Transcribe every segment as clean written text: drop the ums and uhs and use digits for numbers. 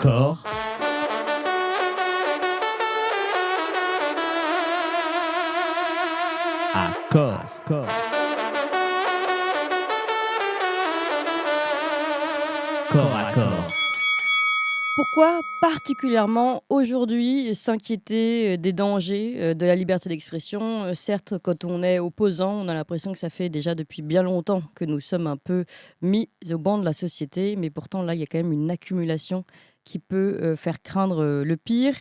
Accord. Accord. Corps. Corps à corps. Pourquoi particulièrement aujourd'hui s'inquiéter des dangers de la liberté d'expression? Certes, quand on est opposant, on a l'impression que ça fait déjà depuis bien longtemps que nous sommes un peu mis au banc de la société, mais pourtant là, il y a quand même une accumulation qui peut faire craindre le pire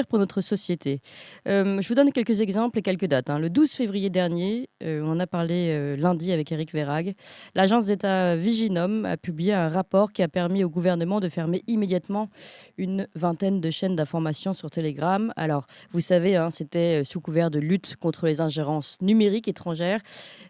pour notre société. Je vous donne quelques exemples et quelques dates, hein. Le 12 février dernier, on en a parlé lundi avec Éric Verhaeghe, l'agence d'État Viginum a publié un rapport qui a permis au gouvernement de fermer immédiatement une vingtaine de chaînes d'information sur Telegram. Alors, vous savez, hein, c'était sous couvert de lutte contre les ingérences numériques étrangères.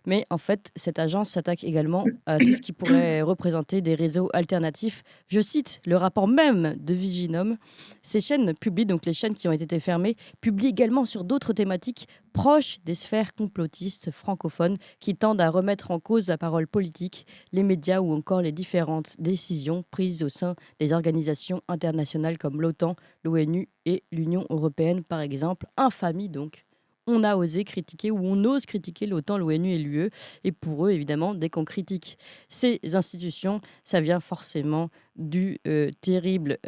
Mais en fait, cette agence s'attaque également à tout ce qui pourrait représenter des réseaux alternatifs. Je cite le rapport même de Viginum. Ces chaînes publient, donc les chaînes qui ont été fermées, publient également sur d'autres thématiques proches des sphères complotistes francophones qui tendent à remettre en cause la parole politique, les médias ou encore les différentes décisions prises au sein des organisations internationales comme l'OTAN, l'ONU et l'Union européenne, par exemple. Infamie donc. On a osé critiquer ou on ose critiquer l'OTAN, l'ONU et l'UE. Et pour eux, évidemment, dès qu'on critique ces institutions, ça vient forcément du terrible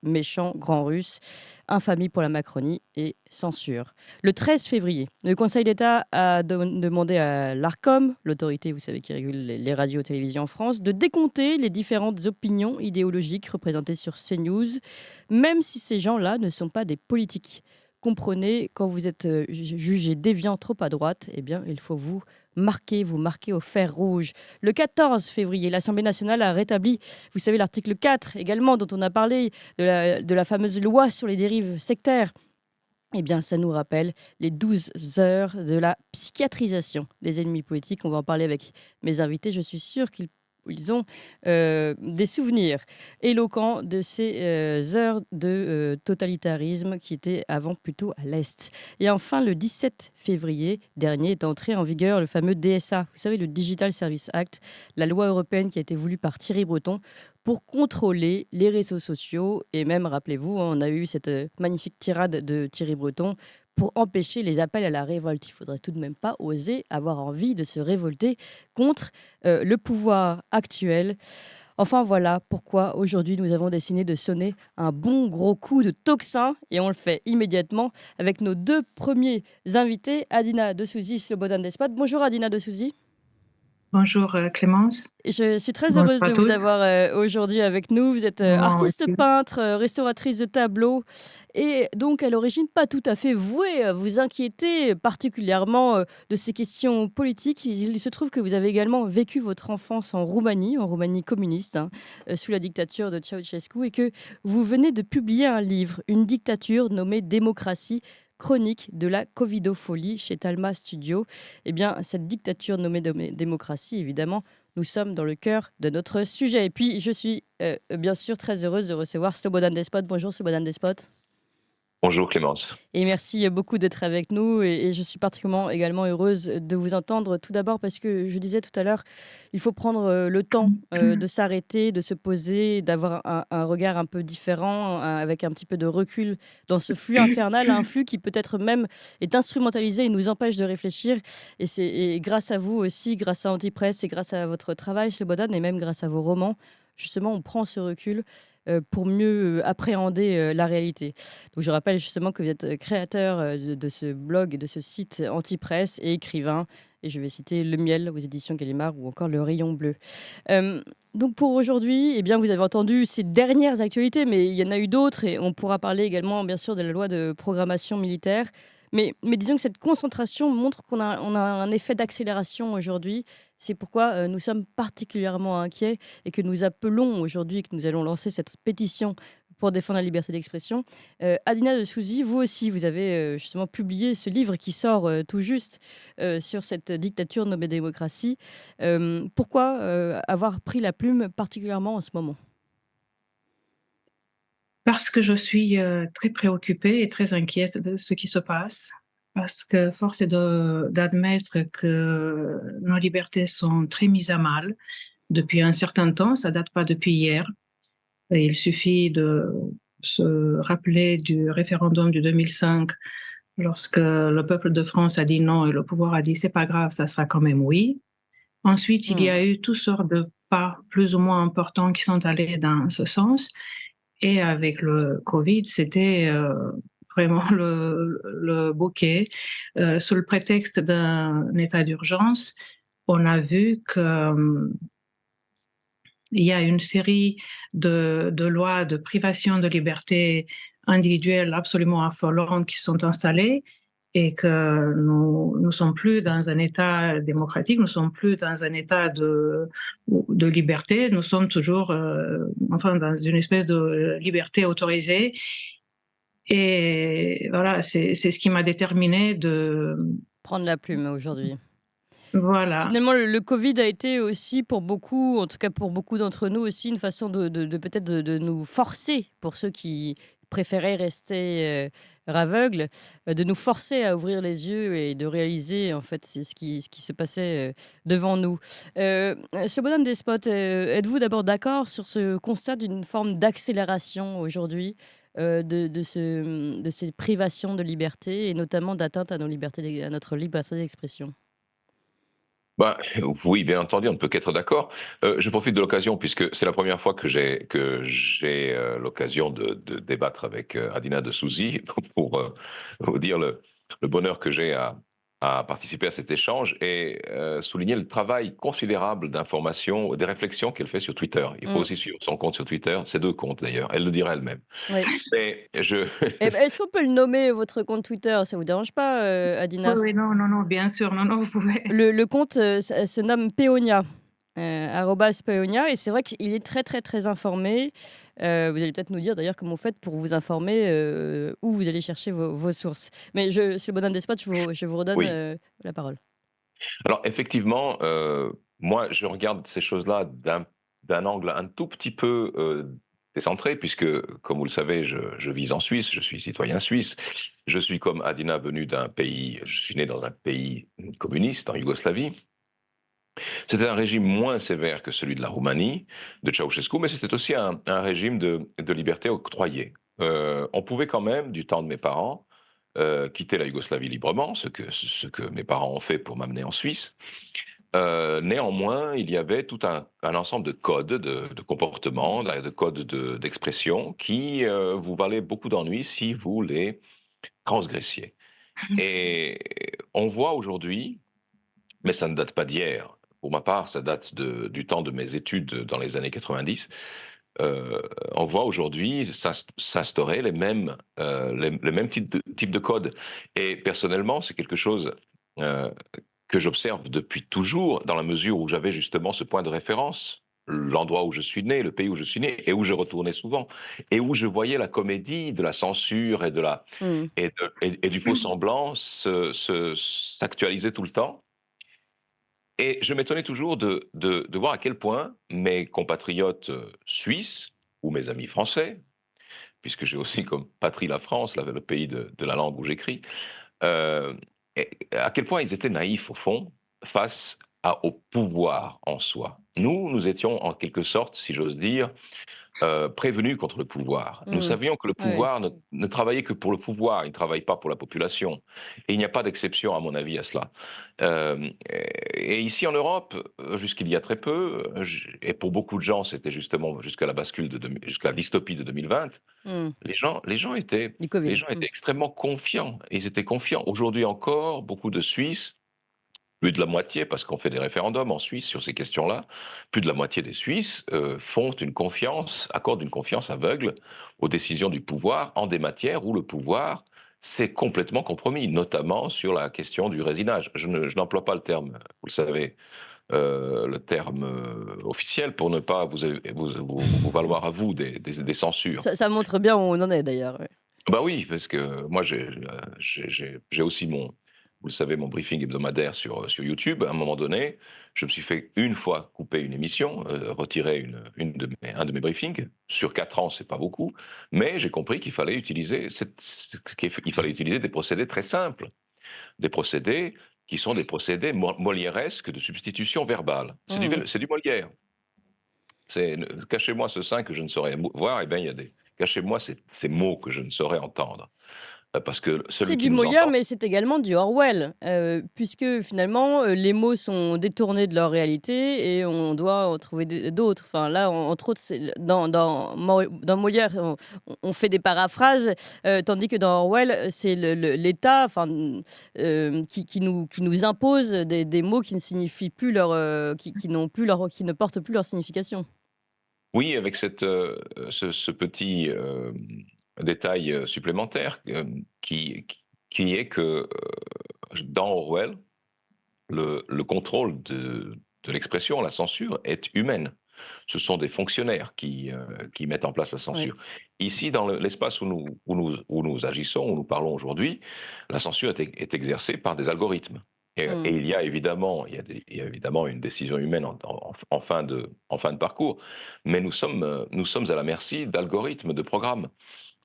méchant grand russe. Infamie pour la Macronie et censure. Le 13 février, le Conseil d'État a demandé à l'ARCOM, l'autorité, vous savez, qui régule les radios et télévisions en France, de décompter les différentes opinions idéologiques représentées sur CNews, même si ces gens-là ne sont pas des politiques. Comprenez, quand vous êtes jugé déviant trop à droite, eh bien, il faut vous marquer au fer rouge. Le 14 février, l'Assemblée nationale a rétabli, vous savez, l'article 4 également, dont on a parlé, de la fameuse loi sur les dérives sectaires. Eh bien, ça nous rappelle les 12 heures de la psychiatrisation des ennemis politiques. On va en parler avec mes invités. Je suis sûre qu'ils ont des souvenirs éloquents de ces heures de totalitarisme qui étaient avant plutôt à l'Est. Et enfin, le 17 février dernier est entré en vigueur le fameux DSA, vous savez, le Digital Service Act, la loi européenne qui a été voulue par Thierry Breton pour contrôler les réseaux sociaux. Et même, rappelez-vous, on a eu cette magnifique tirade de Thierry Breton pour empêcher les appels à la révolte. Il ne faudrait tout de même pas oser avoir envie de se révolter contre le pouvoir actuel. Enfin voilà pourquoi aujourd'hui nous avons décidé de sonner un bon gros coup de tocsin et on le fait immédiatement avec nos deux premiers invités, Adina de Souzy, Slobodan Despot. Bonjour Adina de Souzy. Bonjour Clémence. Je suis très Bonjour heureuse à de vous tous. avoir aujourd'hui avec nous. Vous êtes Moi artiste aussi. peintre, restauratrice de tableaux et donc à l'origine pas tout à fait vouée à vous inquiéter particulièrement de ces questions politiques. Il se trouve que vous avez également vécu votre enfance en Roumanie communiste, hein, sous la dictature de Ceausescu et que vous venez de publier un livre, une dictature nommée Démocratie, chronique de la covidofolie chez Talma Studio. Eh bien, cette dictature nommée démocratie, évidemment, nous sommes dans le cœur de notre sujet. Et puis, je suis bien sûr très heureuse de recevoir Slobodan Despot. Bonjour Slobodan Despot. Bonjour Clémence. Et merci beaucoup d'être avec nous. Et je suis particulièrement également heureuse de vous entendre. Tout d'abord parce que je disais tout à l'heure, il faut prendre le temps de s'arrêter, de se poser, d'avoir un regard un peu différent, avec un petit peu de recul dans ce flux infernal, un flux qui peut-être même est instrumentalisé et nous empêche de réfléchir. Et grâce à vous aussi, grâce à Antipresse et grâce à votre travail, Slobodan, et même grâce à vos romans, justement, on prend ce recul pour mieux appréhender la réalité. Donc, je rappelle justement que vous êtes créateur de ce blog et de ce site Antipresse et écrivain. Et je vais citer Le Miel aux éditions Gallimard ou encore Le Rayon Bleu. Donc pour aujourd'hui, eh bien, vous avez entendu ces dernières actualités, mais il y en a eu d'autres et on pourra parler également bien sûr de la loi de programmation militaire. Mais disons que cette concentration montre on a un effet d'accélération aujourd'hui. C'est pourquoi nous sommes particulièrement inquiets et que nous appelons aujourd'hui, que nous allons lancer cette pétition pour défendre la liberté d'expression. Adina de Souzy, vous aussi, vous avez justement publié ce livre qui sort tout juste sur cette dictature nommée démocratie. Pourquoi avoir pris la plume particulièrement en ce moment ? Parce que je suis très préoccupée et très inquiète de ce qui se passe. Parce que force est d'admettre que nos libertés sont très mises à mal depuis un certain temps, ça date pas depuis hier. Et il suffit de se rappeler du référendum de 2005, lorsque le peuple de France a dit non et le pouvoir a dit c'est pas grave, ça sera quand même oui. Ensuite, il y Mmh. a eu toutes sortes de pas plus ou moins importants qui sont allés dans ce sens. Et avec le Covid, c'était vraiment le bouquet. Sous le prétexte d'un état d'urgence, on a vu que il y a une série de lois de privation de liberté individuelle absolument affolantes qui sont installées et que nous ne sommes plus dans un état démocratique, nous ne sommes plus dans un état de liberté, nous sommes toujours enfin, dans une espèce de liberté autorisée. Et voilà, c'est ce qui m'a déterminé de... Prendre la plume aujourd'hui. Voilà. Finalement, le covid a été aussi pour beaucoup, en tout cas pour beaucoup d'entre nous aussi, une façon de peut-être de nous forcer, pour ceux qui préféraient rester, aveugles, de nous forcer à ouvrir les yeux et de réaliser en fait ce qui se passait, devant nous. Slobodan Despot, êtes-vous d'abord d'accord sur ce constat d'une forme d'accélération aujourd'hui, de ces privations de liberté et notamment d'atteinte à nos libertés à notre liberté d'expression? Bah, oui, bien entendu, on ne peut qu'être d'accord. Je profite de l'occasion puisque c'est la première fois que j'ai l'occasion de débattre avec, Adina de Souzy pour, vous dire le bonheur que j'ai à participer à cet échange et souligner le travail considérable d'information, des réflexions qu'elle fait sur Twitter. Il faut Mmh, aussi suivre son compte sur Twitter, ses 2 comptes d'ailleurs, elle le dira elle-même. oui. Mais je Eh ben, est-ce qu'on peut le nommer votre compte Twitter? Ça vous dérange pas, Oui, Adina? oui, non, non, non, bien sûr, non, non, vous pouvez. Le compte, se nomme Paeonia, arrobase Paeonia et c'est vrai qu'il est très, très, très informé. Vous allez peut-être nous dire d'ailleurs comment vous faites pour vous informer, où vous allez chercher vos sources. Mais c'est le bonhomme Despote, je vous redonne, oui. la parole. Alors effectivement, moi je regarde ces choses-là d'un angle un tout petit peu, décentré puisque, comme vous le savez, je vis en Suisse, je suis citoyen suisse. Je suis comme Adina venu d'un pays je suis né dans un pays communiste, en Yougoslavie. C'était un régime moins sévère que celui de la Roumanie, de Ceausescu, mais c'était aussi un régime de liberté octroyée. On pouvait quand même, du temps de mes parents, quitter la Yougoslavie librement, ce que mes parents ont fait pour m'amener en Suisse. Néanmoins, il y avait tout un ensemble de codes de comportement, de codes d'expression qui vous valaient beaucoup d'ennuis si vous les transgressiez. Et on voit aujourd'hui, mais ça ne date pas d'hier, pour ma part, ça date du temps de mes études dans les années 90, on voit aujourd'hui s'instaurer les mêmes types de codes. Et personnellement, c'est quelque chose euh, que j'observe depuis toujours, dans la mesure où j'avais justement ce point de référence, l'endroit où je suis né, le pays où je suis né, et où je retournais souvent, et où je voyais la comédie de la censure Mmh. et du faux semblant s'actualiser tout le temps. Et je m'étonnais toujours de voir à quel point mes compatriotes suisses ou mes amis français, puisque j'ai aussi comme patrie la France, le pays de la langue où j'écris, euh, à quel point ils étaient naïfs au fond face au pouvoir en soi. Nous étions en quelque sorte, si j'ose dire, prévenus contre le pouvoir. Nous Mmh. savions que le Ouais. pouvoir ne travaillait que pour le pouvoir, il ne travaille pas pour la population. Et il n'y a pas d'exception, à mon avis, à cela. Et ici en Europe, jusqu'il y a très peu, et pour beaucoup de gens, c'était justement jusqu'à la bascule jusqu'à la dystopie de 2020, Mmh. les gens étaient, Du les Covid. gens Mmh. étaient extrêmement confiants. Ils étaient confiants. Aujourd'hui encore, beaucoup de Suisses, plus de la moitié, parce qu'on fait des référendums en Suisse sur ces questions-là, plus de la moitié des Suisses accordent une confiance aveugle aux décisions du pouvoir en des matières où le pouvoir s'est complètement compromis, notamment sur la question du résinage. Je n'emploie pas le terme, vous le savez, le terme officiel pour ne pas vous valoir à vous des censures. Ça montre bien où on en est d'ailleurs, ouais. Bah oui, parce que moi j'ai aussi vous le savez, mon briefing hebdomadaire sur YouTube. À un moment donné, je me suis fait une fois couper une émission, retirer un de mes briefings. Sur 4 ans, c'est pas beaucoup, mais j'ai compris qu'il fallait utiliser il fallait utiliser des procédés très simples, des procédés qui sont des procédés molièresques de substitution verbale. Mmh. C'est du Molière. C'est cachez-moi ce sein que je ne saurais voir, et bien il y a des cachez-moi ces mots que je ne saurais entendre. Parce que C'est celui qui du nous Molière, entend, mais c'est également du Orwell, puisque finalement, les mots sont détournés de leur réalité et on doit en trouver d'autres. Enfin, là, entre autres, dans Molière, on fait des paraphrases, tandis que dans Orwell, c'est l'État, enfin, qui nous impose des mots qui ne signifient plus qui ne portent plus leur signification. oui, avec ce petit, détail, supplémentaire, qui est que, dans Orwell, le contrôle de l'expression, la censure est humaine. Ce sont des fonctionnaires qui mettent en place la Oui. censure. Ici, dans l'espace où nous agissons, où nous parlons aujourd'hui, la censure est exercée par des algorithmes. Et Mm. il y a évidemment une décision humaine en fin de parcours, mais nous sommes à la merci d'algorithmes, de programmes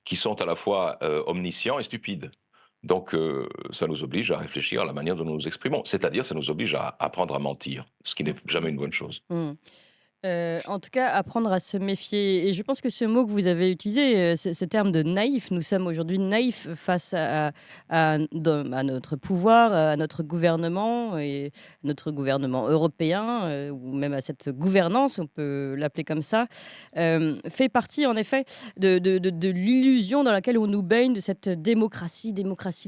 qui sont à la fois omniscients et stupides. Donc, ça nous oblige à réfléchir à la manière dont nous nous exprimons. C'est-à-dire, ça nous oblige à apprendre à mentir, ce qui n'est jamais une bonne chose. Mm. En tout cas, apprendre à se méfier. Et je pense que ce mot que vous avez utilisé, ce terme de naïf, nous sommes aujourd'hui naïfs face à notre pouvoir, à notre gouvernement et notre gouvernement européen, ou même à cette gouvernance, on peut l'appeler comme ça, fait partie en effet de l'illusion dans laquelle on nous baigne, de cette démocratie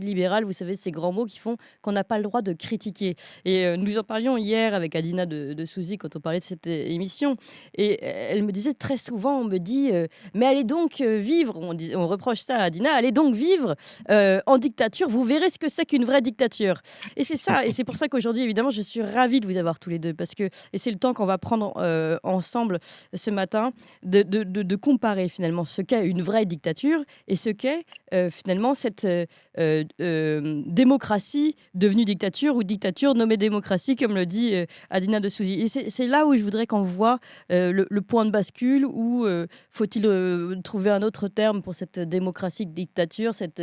libérale, vous savez, ces grands mots qui font qu'on n'a pas le droit de critiquer. Et nous en parlions hier avec Adina de Souzy quand on parlait de cette émission. Et elle me disait très souvent, on me dit, mais allez donc vivre, on reproche ça à Adina, allez donc vivre en dictature, vous verrez ce que c'est qu'une vraie dictature. Et c'est ça, et c'est pour ça qu'aujourd'hui, évidemment, je suis ravie de vous avoir tous les deux, parce que, et c'est le temps qu'on va prendre ensemble ce matin, de comparer finalement ce qu'est une vraie dictature et ce qu'est finalement cette démocratie devenue dictature ou dictature nommée démocratie, comme le dit Adina de Souzy. Et c'est là où je voudrais qu'on voit le point de bascule, ou faut-il trouver un autre terme pour cette démocratie dictature, cette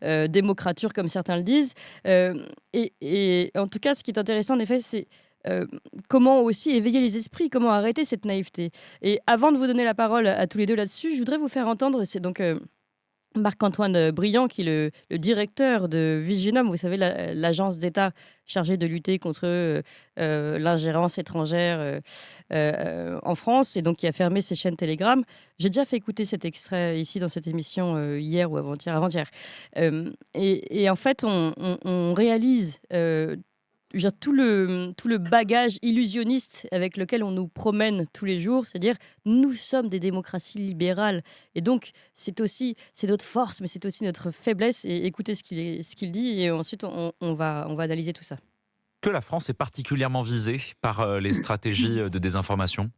démocrature comme certains le disent. Et en tout cas, ce qui est intéressant en effet, c'est comment aussi éveiller les esprits, comment arrêter cette naïveté. Et avant de vous donner la parole à tous les deux là-dessus, je voudrais vous faire entendre, c'est donc Marc-Antoine Briand, qui est le directeur de Viginum, vous savez, l'agence d'État chargée de lutter contre l'ingérence étrangère en France, et donc qui a fermé ses chaînes Telegram. J'ai déjà fait écouter cet extrait ici dans cette émission hier ou avant-hier. Et en fait, on réalise tout le bagage illusionniste avec lequel on nous promène tous les jours, c'est-à-dire nous sommes des démocraties libérales, et donc c'est notre force, mais c'est aussi notre faiblesse. Et écoutez ce qu'il dit, et ensuite on va analyser tout ça. Que la France est particulièrement visée par les stratégies de désinformation ?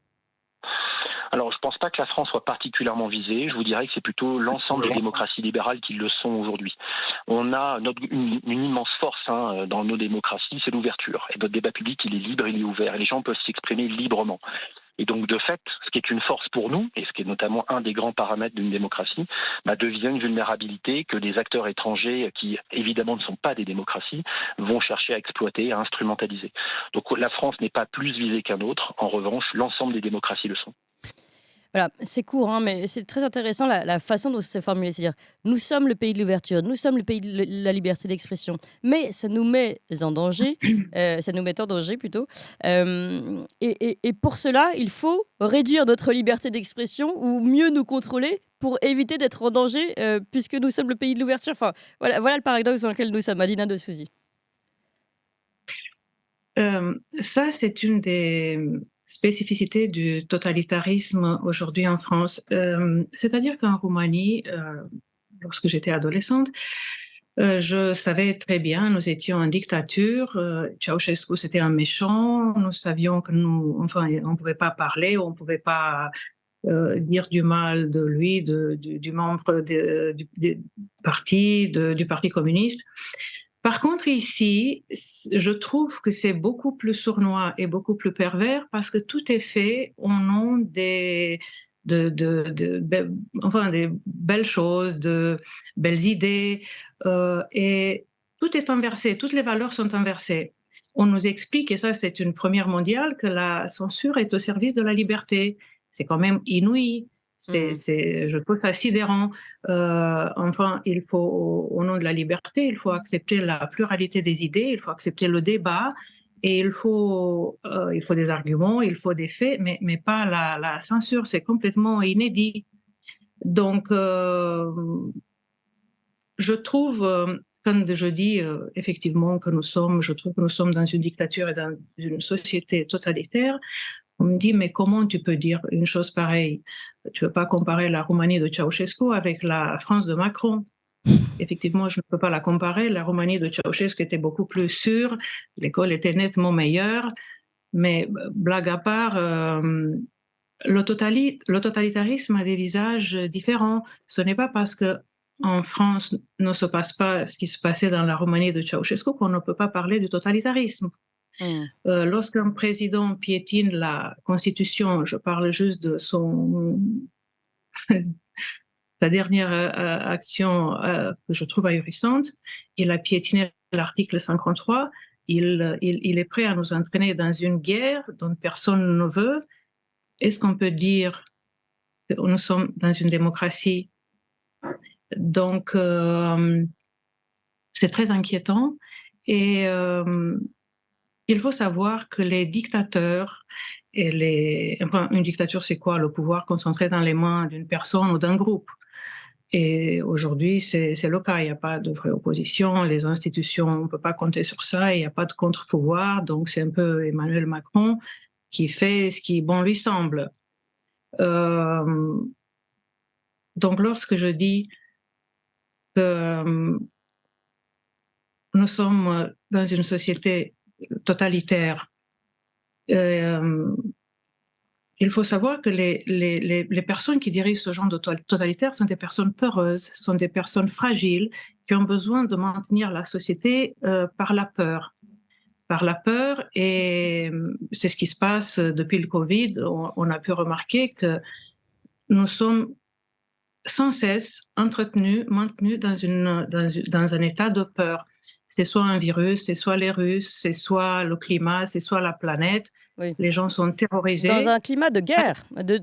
Alors, je ne pense pas que la France soit particulièrement visée. Je vous dirais que c'est plutôt l'ensemble des démocraties libérales qui le sont aujourd'hui. On a une immense force dans nos démocraties, c'est l'ouverture. Et notre débat public, il est libre, il est ouvert. Et les gens peuvent s'exprimer librement. Et donc, de fait, ce qui est une force pour nous, et ce qui est notamment un des grands paramètres d'une démocratie, devient une vulnérabilité que des acteurs étrangers, qui évidemment ne sont pas des démocraties, vont chercher à exploiter, à instrumentaliser. Donc, la France n'est pas plus visée qu'un autre. En revanche, l'ensemble des démocraties le sont. Voilà, c'est court, mais c'est très intéressant la façon dont c'est formulé. C'est-à-dire, nous sommes le pays de l'ouverture, nous sommes le pays de la liberté d'expression, mais ça nous met en danger, plutôt. Et pour cela, il faut réduire notre liberté d'expression ou mieux nous contrôler pour éviter d'être en danger, puisque nous sommes le pays de l'ouverture. Enfin, voilà le paradoxe dans lequel nous sommes, Adina de Souzy. Ça, c'est une des spécificités du totalitarisme aujourd'hui en France. C'est-à-dire qu'en Roumanie, lorsque j'étais adolescente, je savais très bien, nous étions en dictature, Ceausescu c'était un méchant, nous savions que on ne pouvait pas parler, on ne pouvait pas dire du mal de lui, du membre du Parti communiste. Par contre, ici, je trouve que c'est beaucoup plus sournois et beaucoup plus pervers parce que tout est fait au nom des belles choses, de belles idées, et tout est inversé, toutes les valeurs sont inversées. On nous explique, et ça c'est une première mondiale, que la censure est au service de la liberté. c'est quand même inouï. Je trouve ça sidérant. Enfin, il faut, au nom de la liberté, il faut accepter la pluralité des idées, il faut accepter le débat, et il faut des arguments, il faut des faits, mais pas la censure. C'est complètement inédit. Donc, je trouve, quand je dis effectivement je trouve que nous sommes dans une dictature et dans une société totalitaire. On me dit, mais comment tu peux dire une chose pareille? Tu ne peux pas comparer la Roumanie de Ceausescu avec la France de Macron. Effectivement, je ne peux pas la comparer. La Roumanie de Ceausescu était beaucoup plus sûre, l'école était nettement meilleure, mais blague à part, le totalitarisme a des visages différents. Ce n'est pas parce qu'en France ne se passe pas ce qui se passait dans la Roumanie de Ceausescu qu'on ne peut pas parler du totalitarisme. Lorsqu'un président piétine la Constitution, je parle juste de sa dernière action que je trouve ahurissante, il a piétiné l'article 53, il est prêt à nous entraîner dans une guerre dont personne ne veut. Est-ce qu'on peut dire que nous sommes dans une démocratie? Donc, c'est très inquiétant et il faut savoir que les dictateurs une dictature, c'est quoi? Le pouvoir concentré dans les mains d'une personne ou d'un groupe. Et aujourd'hui, c'est le cas. Il n'y a pas de vraie opposition. Les institutions, on ne peut pas compter sur ça. Il n'y a pas de contre-pouvoir. Donc, c'est un peu Emmanuel Macron qui fait ce qui bon lui semble. Donc, lorsque je dis que nous sommes dans une société totalitaire, il faut savoir que les personnes qui dirigent ce genre de totalitaire sont des personnes peureuses, sont des personnes fragiles qui ont besoin de maintenir la société par la peur. Par la peur, et c'est ce qui se passe depuis le Covid. On a pu remarquer que nous sommes sans cesse maintenus dans un état de peur. C'est soit un virus, c'est soit les Russes, c'est soit le climat, c'est soit la planète. Oui. Les gens sont terrorisés. Dans un climat de guerre, de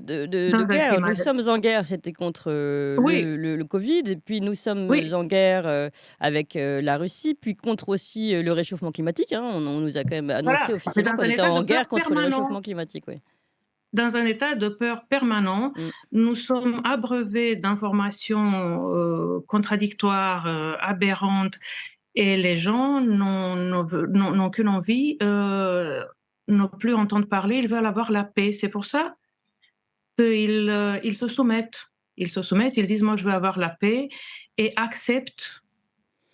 guerre. Nous sommes en guerre, c'était contre le Covid, et puis nous sommes en guerre avec la Russie, puis contre aussi le réchauffement climatique. Hein. On nous a quand même annoncé officiellement qu'on était en guerre contre le réchauffement climatique. Oui. Dans un état de peur permanent, nous sommes abreuvés d'informations contradictoires, aberrantes, et les gens n'ont qu'une envie, ne plus entendre parler, ils veulent avoir la paix. C'est pour ça qu'ils se soumettent. Ils se soumettent, ils disent, moi je veux avoir la paix, et acceptent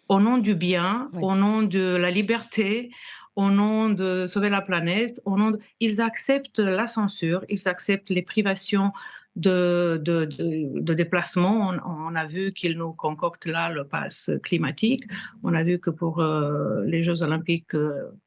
au nom du bien, au nom de la liberté, au nom de sauver la planète, ils acceptent la censure, ils acceptent les privations de déplacement. On a vu qu'ils nous concoctent là le pass climatique. On a vu que pour les Jeux Olympiques,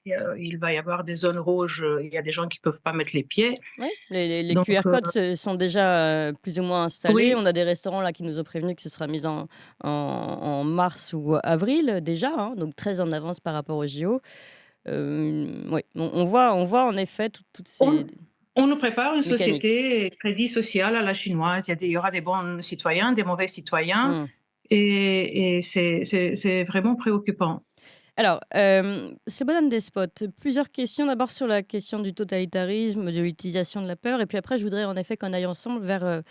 il va y avoir des zones rouges. Il y a des gens qui ne peuvent pas mettre les pieds. Oui, les QR codes sont déjà plus ou moins installés. Oui. On a des restaurants là qui nous ont prévenu que ce sera mis en mars ou avril déjà, hein, donc très en avance par rapport aux JO. Oui, on voit en effet toutes ces... On nous prépare une société crédit social à la chinoise. Il y aura des bons citoyens, des mauvais citoyens, et c'est vraiment préoccupant. Alors, c'est Madame Despote, plusieurs questions. D'abord sur la question du totalitarisme, de l'utilisation de la peur, et puis après je voudrais en effet qu'on aille ensemble vers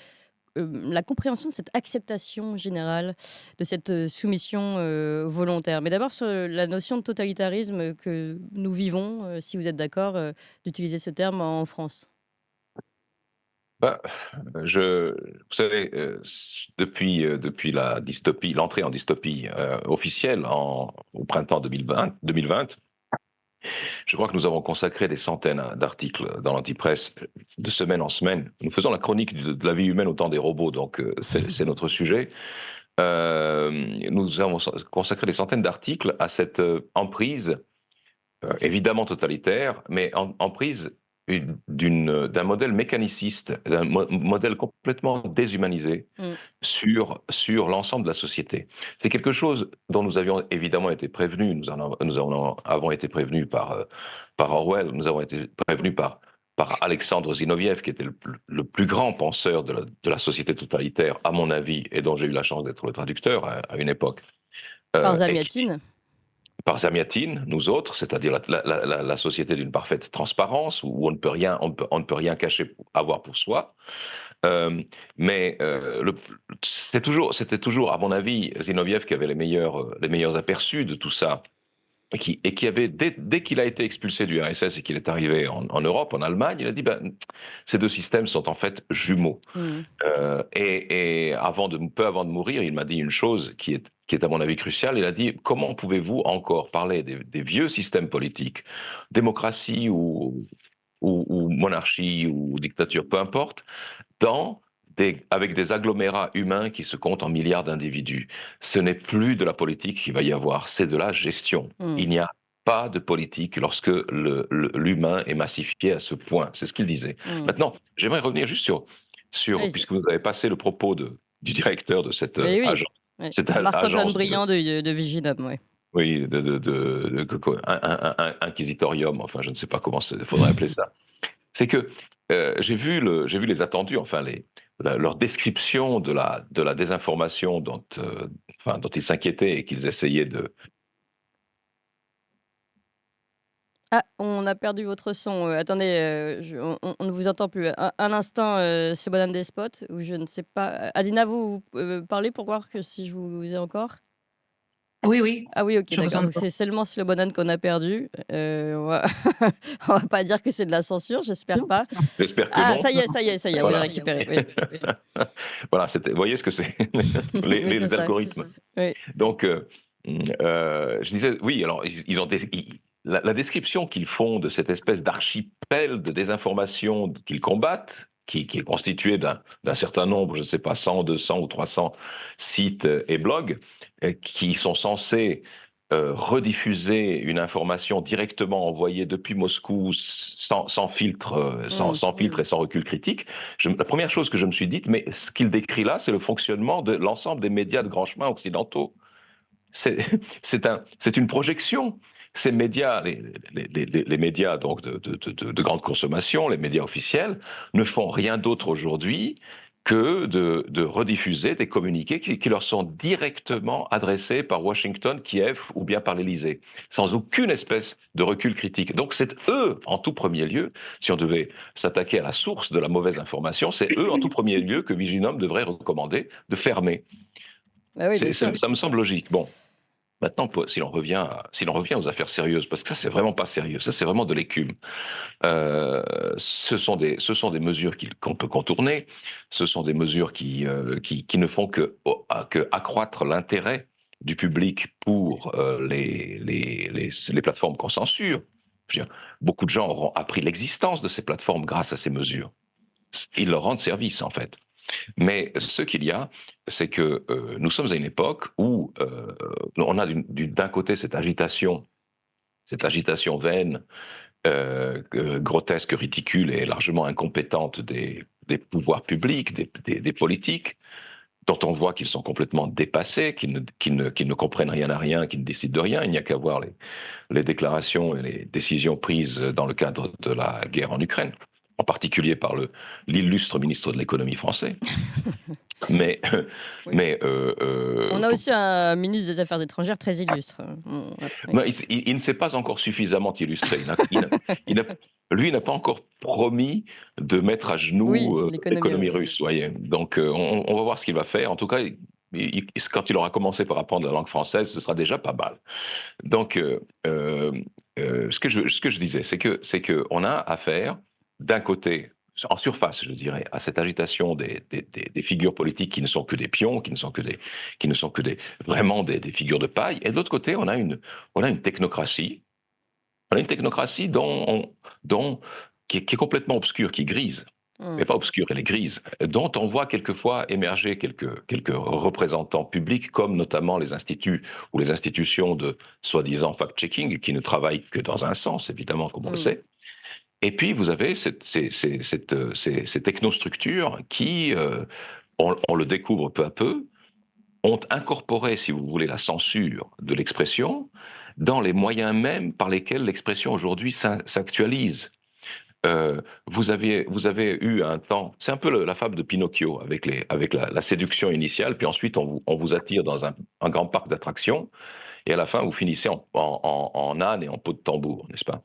la compréhension de cette acceptation générale de cette soumission volontaire. Mais d'abord sur la notion de totalitarisme que nous vivons, si vous êtes d'accord d'utiliser ce terme en France. Vous savez, depuis la dystopie, l'entrée en dystopie officielle au printemps 2020, je crois que nous avons consacré des centaines d'articles dans l'Antipresse de semaine en semaine. Nous faisons la chronique de la vie humaine au temps des robots, donc c'est notre sujet. Nous avons consacré des centaines d'articles à cette emprise, évidemment totalitaire, mais emprise d'un modèle mécaniciste, d'un modèle complètement déshumanisé sur l'ensemble de la société. C'est quelque chose dont nous avions évidemment été prévenus. Nous avons été prévenus par Orwell, nous avons été prévenus par par Alexandre Zinoviev, qui était le plus grand penseur de la société totalitaire, à mon avis, et dont j'ai eu la chance d'être le traducteur à une époque. Par Et Zamiatine. par Zamiatine, nous autres, c'est-à-dire la société d'une parfaite transparence, où on ne peut rien, on ne peut rien cacher, avoir pour soi. C'était toujours, à mon avis, Zinoviev qui avait les meilleurs aperçus de tout ça. Et qui avait, dès qu'il a été expulsé du RSS et qu'il est arrivé en Europe, en Allemagne, il a dit ces deux systèmes sont en fait jumeaux. Et peu avant de mourir, il m'a dit une chose qui est à mon avis cruciale. Il a dit: comment pouvez-vous encore parler des vieux systèmes politiques, démocratie ou monarchie ou dictature, peu importe, avec des agglomérats humains qui se comptent en milliards d'individus. Ce n'est plus de la politique qu'il va y avoir, c'est de la gestion. Il n'y a pas de politique lorsque l'humain est massifié à ce point. C'est ce qu'il disait. Maintenant, j'aimerais revenir juste sur puisque vous avez passé le propos du directeur de cette Oui, oui. agence. Oui. Cette Marc-Antoine agence Briand de Viginum, oui. Oui, un inquisitorium, enfin, je ne sais pas comment il faudrait appeler ça. C'est que j'ai vu les attendus, enfin leur description de la désinformation dont ils s'inquiétaient et qu'ils essayaient de. Ah, on a perdu votre son. Attendez, on ne vous entend plus. Un instant, c'est Bonane Despote, ou je ne sais pas. Adina, vous parlez pour voir que si je vous ai encore. Oui, oui. Ah oui, ok, Je vous d'accord. Donc entends. c'est seulement Slobodan qu'on a perdu. On va... on va pas dire que c'est de la censure, j'espère pas. J'espère que Ah, non. ça y est, on Voilà. a récupéré. Oui. Voilà, vous voyez ce que c'est, Oui, c'est les ça. algorithmes. Oui. Donc, je disais, oui, alors, ils ont la description qu'ils font de cette espèce d'archipel de désinformation qu'ils combattent, qui est constitué d'un certain nombre, je ne sais pas, 100, 200 ou 300 sites et blogs, qui sont censés rediffuser une information directement envoyée depuis Moscou sans filtre, sans filtre et sans recul critique. La première chose que je me suis dite, mais ce qu'il décrit là, c'est le fonctionnement de l'ensemble des médias de grand chemin occidentaux. C'est une projection. Ces médias, les médias donc de grande consommation, les médias officiels, ne font rien d'autre aujourd'hui que de rediffuser des communiqués qui leur sont directement adressés par Washington, Kiev ou bien par l'Élysée, sans aucune espèce de recul critique. Donc c'est eux, en tout premier lieu, si on devait s'attaquer à la source de la mauvaise information, c'est eux, en tout premier lieu, que Viginum devrait recommander de fermer. Bah oui, bien sûr. Ça me semble logique. Bon. Maintenant, si l'on revient aux affaires sérieuses, parce que ça, c'est vraiment pas sérieux, ça, c'est vraiment de l'écume. Ce sont des mesures qu'on peut contourner, ce sont des mesures qui ne font que accroître l'intérêt du public pour les plateformes qu'on censure. Je veux dire, beaucoup de gens auront appris l'existence de ces plateformes grâce à ces mesures. Ils leur rendent service, en fait. Mais ce qu'il y a, c'est que nous sommes à une époque où on a d'un côté cette agitation vaine, grotesque, ridicule et largement incompétente des pouvoirs publics, des politiques, dont on voit qu'ils sont complètement dépassés, qu'ils ne comprennent rien à rien, qu'ils ne décident de rien. Il n'y a qu'à voir les déclarations et les décisions prises dans le cadre de la guerre en Ukraine, en particulier par l'illustre ministre de l'économie français. Mais, oui. On a aussi un ministre des Affaires étrangères très illustre. Il ne s'est pas encore suffisamment illustré. Lui n'a pas encore promis de mettre à genoux l'économie russe. Voyez. Donc on va voir ce qu'il va faire. En tout cas, quand il aura commencé par apprendre la langue française, ce sera déjà pas mal. Donc ce que je disais, c'est que on a affaire d'un côté, en surface, je dirais, à cette agitation des figures politiques qui ne sont que des pions, qui ne sont que vraiment des figures de paille. Et de l'autre côté, on a une technocratie. On a une technocratie qui est complètement obscure, qui est grise. Mais pas obscure, elle est grise, dont on voit quelquefois émerger quelques représentants publics, comme notamment les instituts ou les institutions de soi-disant fact-checking, qui ne travaillent que dans un sens, évidemment, comme on le sait. Et puis, vous avez ces technostructures qui, on le découvre peu à peu, ont incorporé, si vous voulez, la censure de l'expression dans les moyens mêmes par lesquels l'expression aujourd'hui s'actualise. Vous avez eu un temps, c'est un peu la fable de Pinocchio avec la séduction initiale, puis ensuite on vous attire dans un grand parc d'attractions, et à la fin vous finissez en âne et en peau de tambour, n'est-ce pas?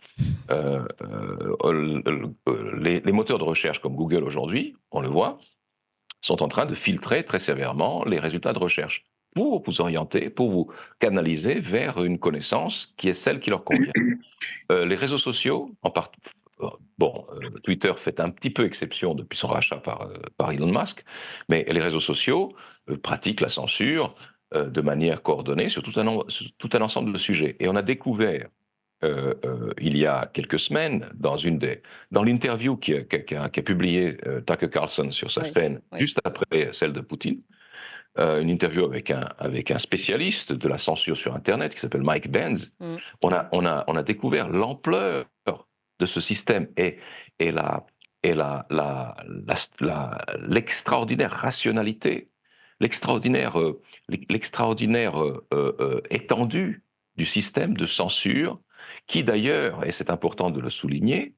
Les moteurs de recherche comme Google aujourd'hui, on le voit, sont en train de filtrer très sévèrement les résultats de recherche pour vous orienter, pour vous canaliser vers une connaissance qui est celle qui leur convient. Les réseaux sociaux, Twitter fait un petit peu exception depuis son rachat par Elon Musk, mais les réseaux sociaux pratiquent la censure de manière coordonnée sur tout un ensemble de sujets. Et on a découvert il y a quelques semaines, dans l'interview qu'a publié Tucker Carlson sur sa chaîne, juste après celle de Poutine, une interview avec un spécialiste de la censure sur Internet qui s'appelle Mike Benz. On a découvert l'ampleur de ce système et l'extraordinaire rationalité, l'extraordinaire étendue du système de censure qui d'ailleurs, et c'est important de le souligner,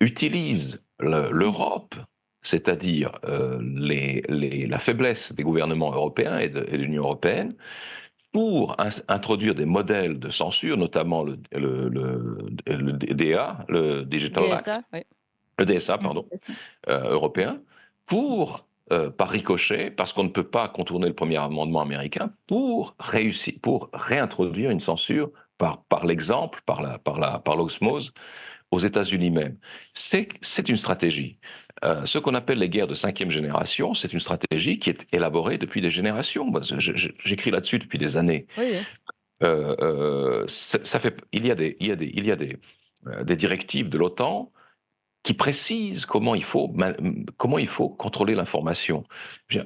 utilise l'Europe, c'est-à-dire la faiblesse des gouvernements européens et de l'Union européenne, pour introduire des modèles de censure, notamment le DA, le Digital Act, le DSA, pardon, européen, par ricochet, parce qu'on ne peut pas contourner le premier amendement américain, pour réintroduire une censure par l'exemple, par l'osmose, aux États-Unis même. C'est une stratégie. Ce qu'on appelle les guerres de 5e génération, c'est une stratégie qui est élaborée depuis des générations. J'écris là-dessus depuis des années. Oui. Il y a des directives de l'OTAN qui précisent comment il faut contrôler l'information.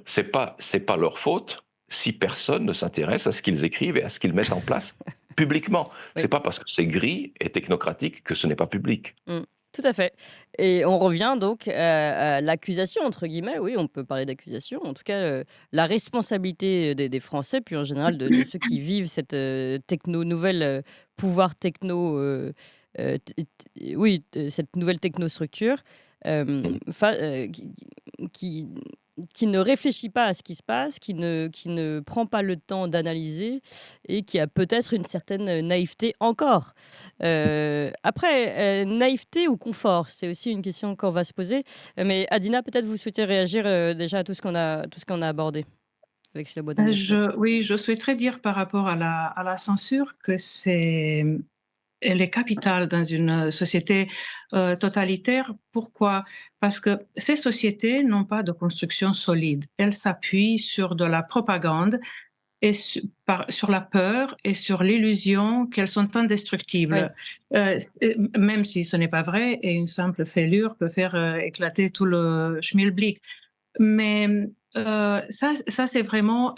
C'est pas leur faute si personne ne s'intéresse à ce qu'ils écrivent et à ce qu'ils mettent en place publiquement. C'est pas parce que c'est gris et technocratique que ce n'est pas public. Tout à fait. Et on revient donc à l'accusation, entre guillemets. Oui, on peut parler d'accusation. En tout cas, la responsabilité des Français, puis en général de ceux qui vivent cette nouvelle pouvoir techno, cette nouvelle technostructure, qui ne réfléchit pas à ce qui se passe, qui ne prend pas le temps d'analyser et qui a peut-être une certaine naïveté encore. Après, naïveté ou confort, c'est aussi une question qu'on va se poser. Mais Adina, peut-être vous souhaitez réagir déjà à tout ce qu'on a abordé avec Slobodan. Je souhaiterais dire par rapport à la censure que elle est capitale dans une société totalitaire. Pourquoi? Parce que ces sociétés n'ont pas de construction solide. Elles s'appuient sur de la propagande et sur la peur et sur l'illusion qu'elles sont indestructibles. Même si ce n'est pas vrai, et une simple fêlure peut faire éclater tout le schmilblick. Mais ça c'est vraiment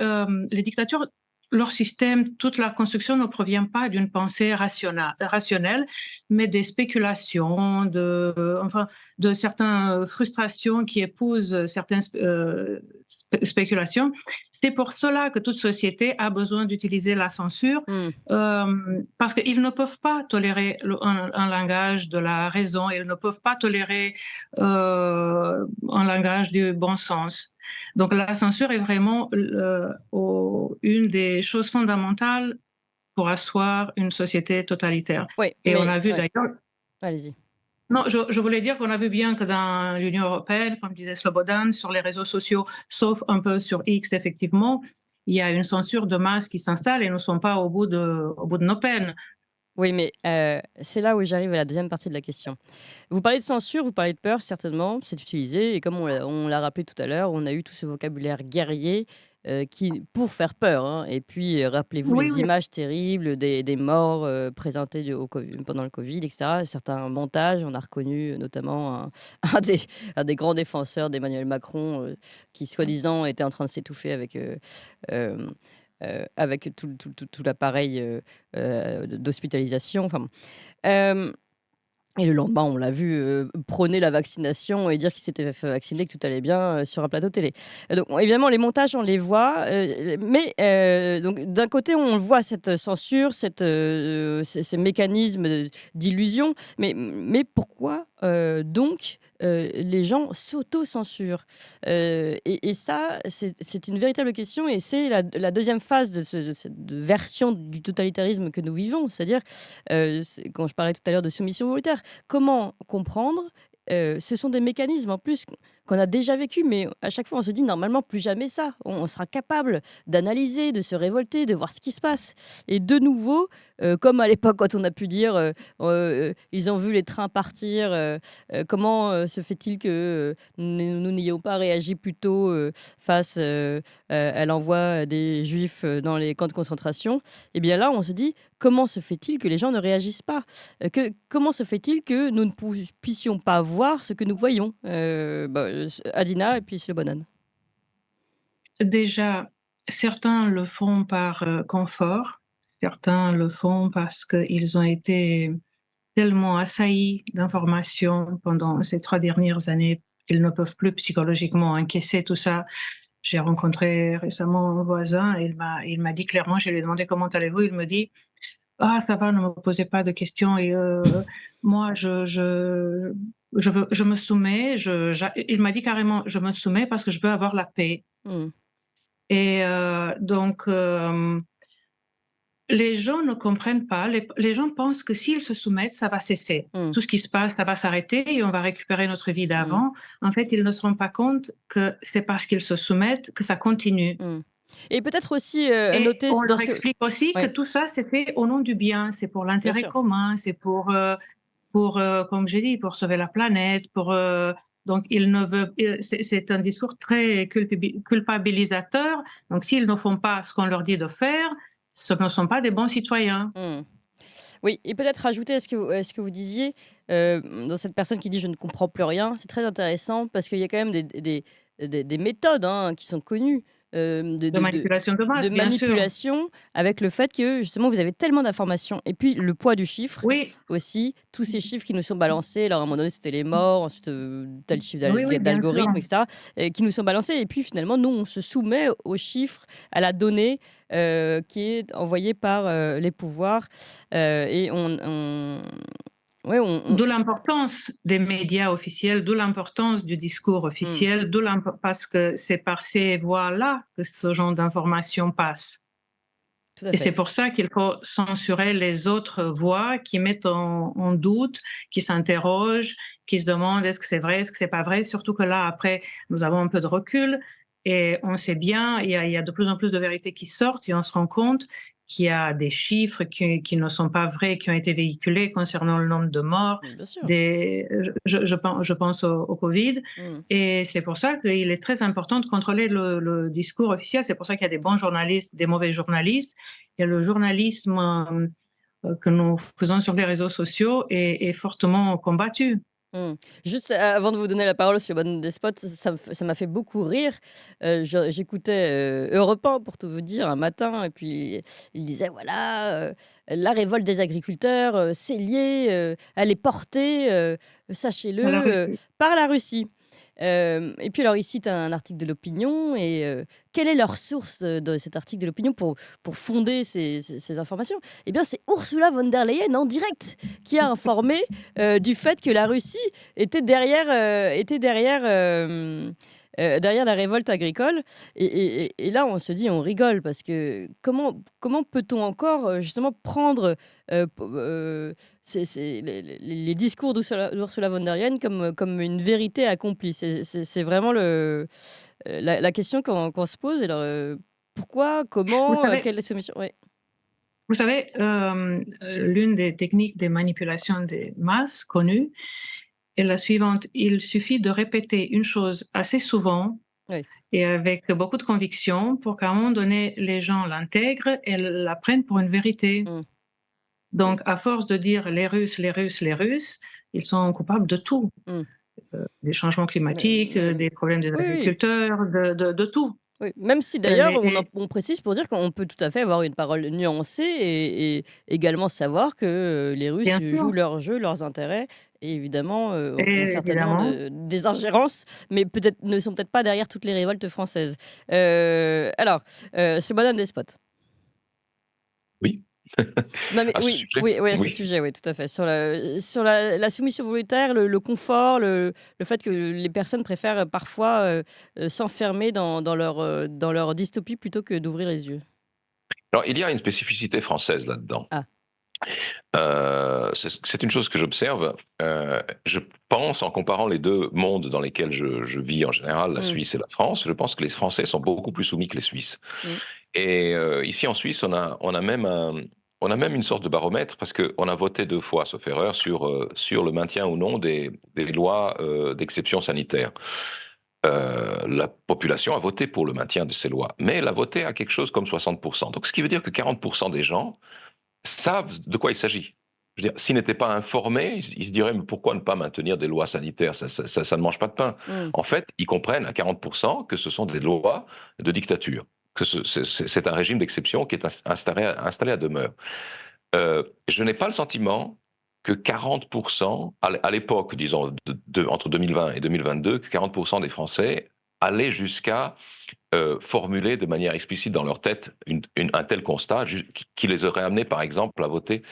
les dictatures. Leur système, toute la construction ne provient pas d'une pensée rationnelle, mais des spéculations, de certaines frustrations qui épousent certaines spéculations. C'est pour cela que toute société a besoin d'utiliser la censure, parce qu'ils ne peuvent pas tolérer un langage de la raison, ils ne peuvent pas tolérer un langage du bon sens. Donc la censure est vraiment une des choses fondamentales pour asseoir une société totalitaire. On a vu d'ailleurs... Allez-y. Non, je voulais dire qu'on a vu bien que dans l'Union européenne, comme disait Slobodan, sur les réseaux sociaux, sauf un peu sur X, effectivement, il y a une censure de masse qui s'installe et nous ne sommes pas au bout de nos peines. Oui, mais c'est là où j'arrive à la deuxième partie de la question. Vous parlez de censure, vous parlez de peur, certainement, c'est utilisé. Et comme on l'a rappelé tout à l'heure, on a eu tout ce vocabulaire guerrier pour faire peur. Hein. Et puis, rappelez-vous les images terribles des morts présentées pendant le Covid, etc. Certains montages, on a reconnu notamment un des grands défenseurs d'Emmanuel Macron qui, soi-disant, était en train de s'étouffer avec tout l'appareil d'hospitalisation. Enfin, et le lendemain, on l'a vu prôner la vaccination et dire qu'il s'était fait vacciner, que tout allait bien sur un plateau télé. Donc, évidemment, les montages, on les voit. Mais donc, d'un côté, on voit cette censure, ces mécanismes d'illusion. Mais pourquoi donc, les gens s'auto-censurent. Et ça, c'est une véritable question et c'est la deuxième phase de cette version du totalitarisme que nous vivons. C'est-à-dire, quand je parlais tout à l'heure de soumission volontaire, comment comprendre ce sont des mécanismes en plus qu'on a déjà vécu, mais à chaque fois on se dit normalement plus jamais ça. On sera capable d'analyser, de se révolter, de voir ce qui se passe. Et de nouveau, comme à l'époque quand on a pu dire ils ont vu les trains partir, comment se fait-il que nous n'ayons pas réagi plus tôt face à l'envoi des juifs dans les camps de concentration? Et bien là on se dit comment se fait-il que les gens ne réagissent pas? Comment se fait-il que nous ne puissions pas voir ce que nous voyons? Adina et puis Bonan. Déjà, certains le font par confort, certains le font parce qu'ils ont été tellement assaillis d'informations pendant ces 3 dernières années qu'ils ne peuvent plus psychologiquement encaisser tout ça. J'ai rencontré récemment un voisin, il m'a dit clairement, je lui ai demandé comment allez-vous, il me dit ah ça va, ne me posez pas de questions et moi je me soumets, il m'a dit carrément je me soumets parce que je veux avoir la paix. Mmh. Et donc les gens ne comprennent pas, les gens pensent que s'ils se soumettent, ça va cesser. Mmh. Tout ce qui se passe, ça va s'arrêter et on va récupérer notre vie d'avant. En fait, ils ne se rendent pas compte que c'est parce qu'ils se soumettent que ça continue. Et peut-être aussi Et noter on dans leur ce que... explique aussi que Ouais. tout ça, c'est fait au nom du bien, c'est pour l'intérêt sûr. commun, c'est pour comme j'ai dit, pour sauver la planète, donc ils ne veulent, c'est un discours très culpabilisateur. Donc s'ils ne font pas ce qu'on leur dit de faire, ce ne sont pas des bons citoyens. Oui, et peut-être rajouter à ce que vous disiez, dans cette personne qui dit je ne comprends plus rien, c'est très intéressant parce qu'il y a quand même des méthodes qui sont connues De manipulation de masse, de bien sûr. manipulation avec le fait que justement vous avez tellement d'informations et puis le poids du chiffre Oui, aussi, tous ces chiffres qui nous sont balancés, alors à un moment donné c'était les morts, ensuite tel chiffre oui, bien d'algorithme, sûr. etc., qui nous sont balancés et puis finalement nous on se soumet aux chiffres, à la donnée qui est envoyée par les pouvoirs et D'où l'importance des médias officiels, d'où l'importance du discours officiel, parce que c'est par ces voies-là que ce genre d'informations passe. tout à Et c'est fait. pour ça qu'il faut censurer les autres voix qui mettent en doute, qui s'interrogent, qui se demandent est-ce que c'est vrai, est-ce que c'est pas vrai. Surtout que là, après, nous avons un peu de recul et on sait bien, il y a de plus en plus de vérités qui sortent et on se rend compte qu'il y a des chiffres qui ne sont pas vrais, qui ont été véhiculés concernant le nombre de morts. Bien sûr. Je pense au Covid. Mm. Et c'est pour ça qu'il est très important de contrôler le discours officiel. C'est pour ça qu'il y a des bons journalistes, des mauvais journalistes. Il y a le journalisme que nous faisons sur les réseaux sociaux est fortement combattu. Juste avant de vous donner la parole sur Bonne Despot, ça m'a fait beaucoup rire. J'écoutais Europe 1 pour tout vous dire un matin, et puis il disait voilà, la révolte des agriculteurs, c'est lié, elle est portée, sachez-le, À la Russie. par la Russie. Et puis alors il cite un article de l'Opinion et quelle est leur source de cet article de l'Opinion pour fonder ces informations? Eh bien c'est Ursula von der Leyen en direct qui a informé du fait que la Russie était derrière la révolte agricole. Et là, on se dit, on rigole, parce que comment peut-on encore justement prendre les discours d'Ursula von der Leyen comme une vérité accomplie? C'est vraiment la question qu'on se pose. Alors, pourquoi, Vous comment, savez, quelle est la solution? Ouais. vous savez, l'une des techniques de manipulation des masses connues est la suivante. Il suffit de répéter une chose assez souvent Oui. et avec beaucoup de conviction pour qu'à un moment donné, les gens l'intègrent et la prennent pour une vérité. Donc, à force de dire les Russes, les Russes, les Russes, ils sont coupables de tout. Des changements climatiques, des problèmes des agriculteurs, de tout. Oui, même si d'ailleurs on précise pour dire qu'on peut tout à fait avoir une parole nuancée et également savoir que les Russes Bien sûr. jouent leur jeu, leurs intérêts, et évidemment ont Et certainement évidemment. des ingérences, mais ne sont peut-être pas derrière toutes les révoltes françaises. Alors, c'est Bonne Despot. Oui. Non, mais À ce oui, sujet? oui, oui, à ce Oui. sujet, oui, tout à fait. Sur la soumission volontaire, le confort, le fait que les personnes préfèrent parfois s'enfermer dans leur dystopie plutôt que d'ouvrir les yeux. Alors, il y a une spécificité française là-dedans. Ah. C'est une chose que j'observe. Je pense, en comparant les deux mondes dans lesquels je vis en général, la Mm, Suisse et la France, je pense que les Français sont beaucoup plus soumis que les Suisses. mm, Et ici en Suisse, on a même une sorte de baromètre parce qu'on a voté 2 fois, sauf erreur, sur le maintien ou non des lois d'exception sanitaire. La population a voté pour le maintien de ces lois, mais elle a voté à quelque chose comme 60%. Donc, ce qui veut dire que 40% des gens savent de quoi il s'agit. Je veux dire, s'ils n'étaient pas informés, ils se diraient, mais pourquoi ne pas maintenir des lois sanitaires, ça ne mange pas de pain. mm, En fait, ils comprennent à 40% que ce sont des lois de dictature, que c'est un régime d'exception qui est installé à demeure. Je n'ai pas le sentiment que 40%, à l'époque, disons, entre 2020 et 2022, que 40% des Français allaient jusqu'à formuler de manière explicite dans leur tête un tel constat qui les aurait amenés, par exemple, à voter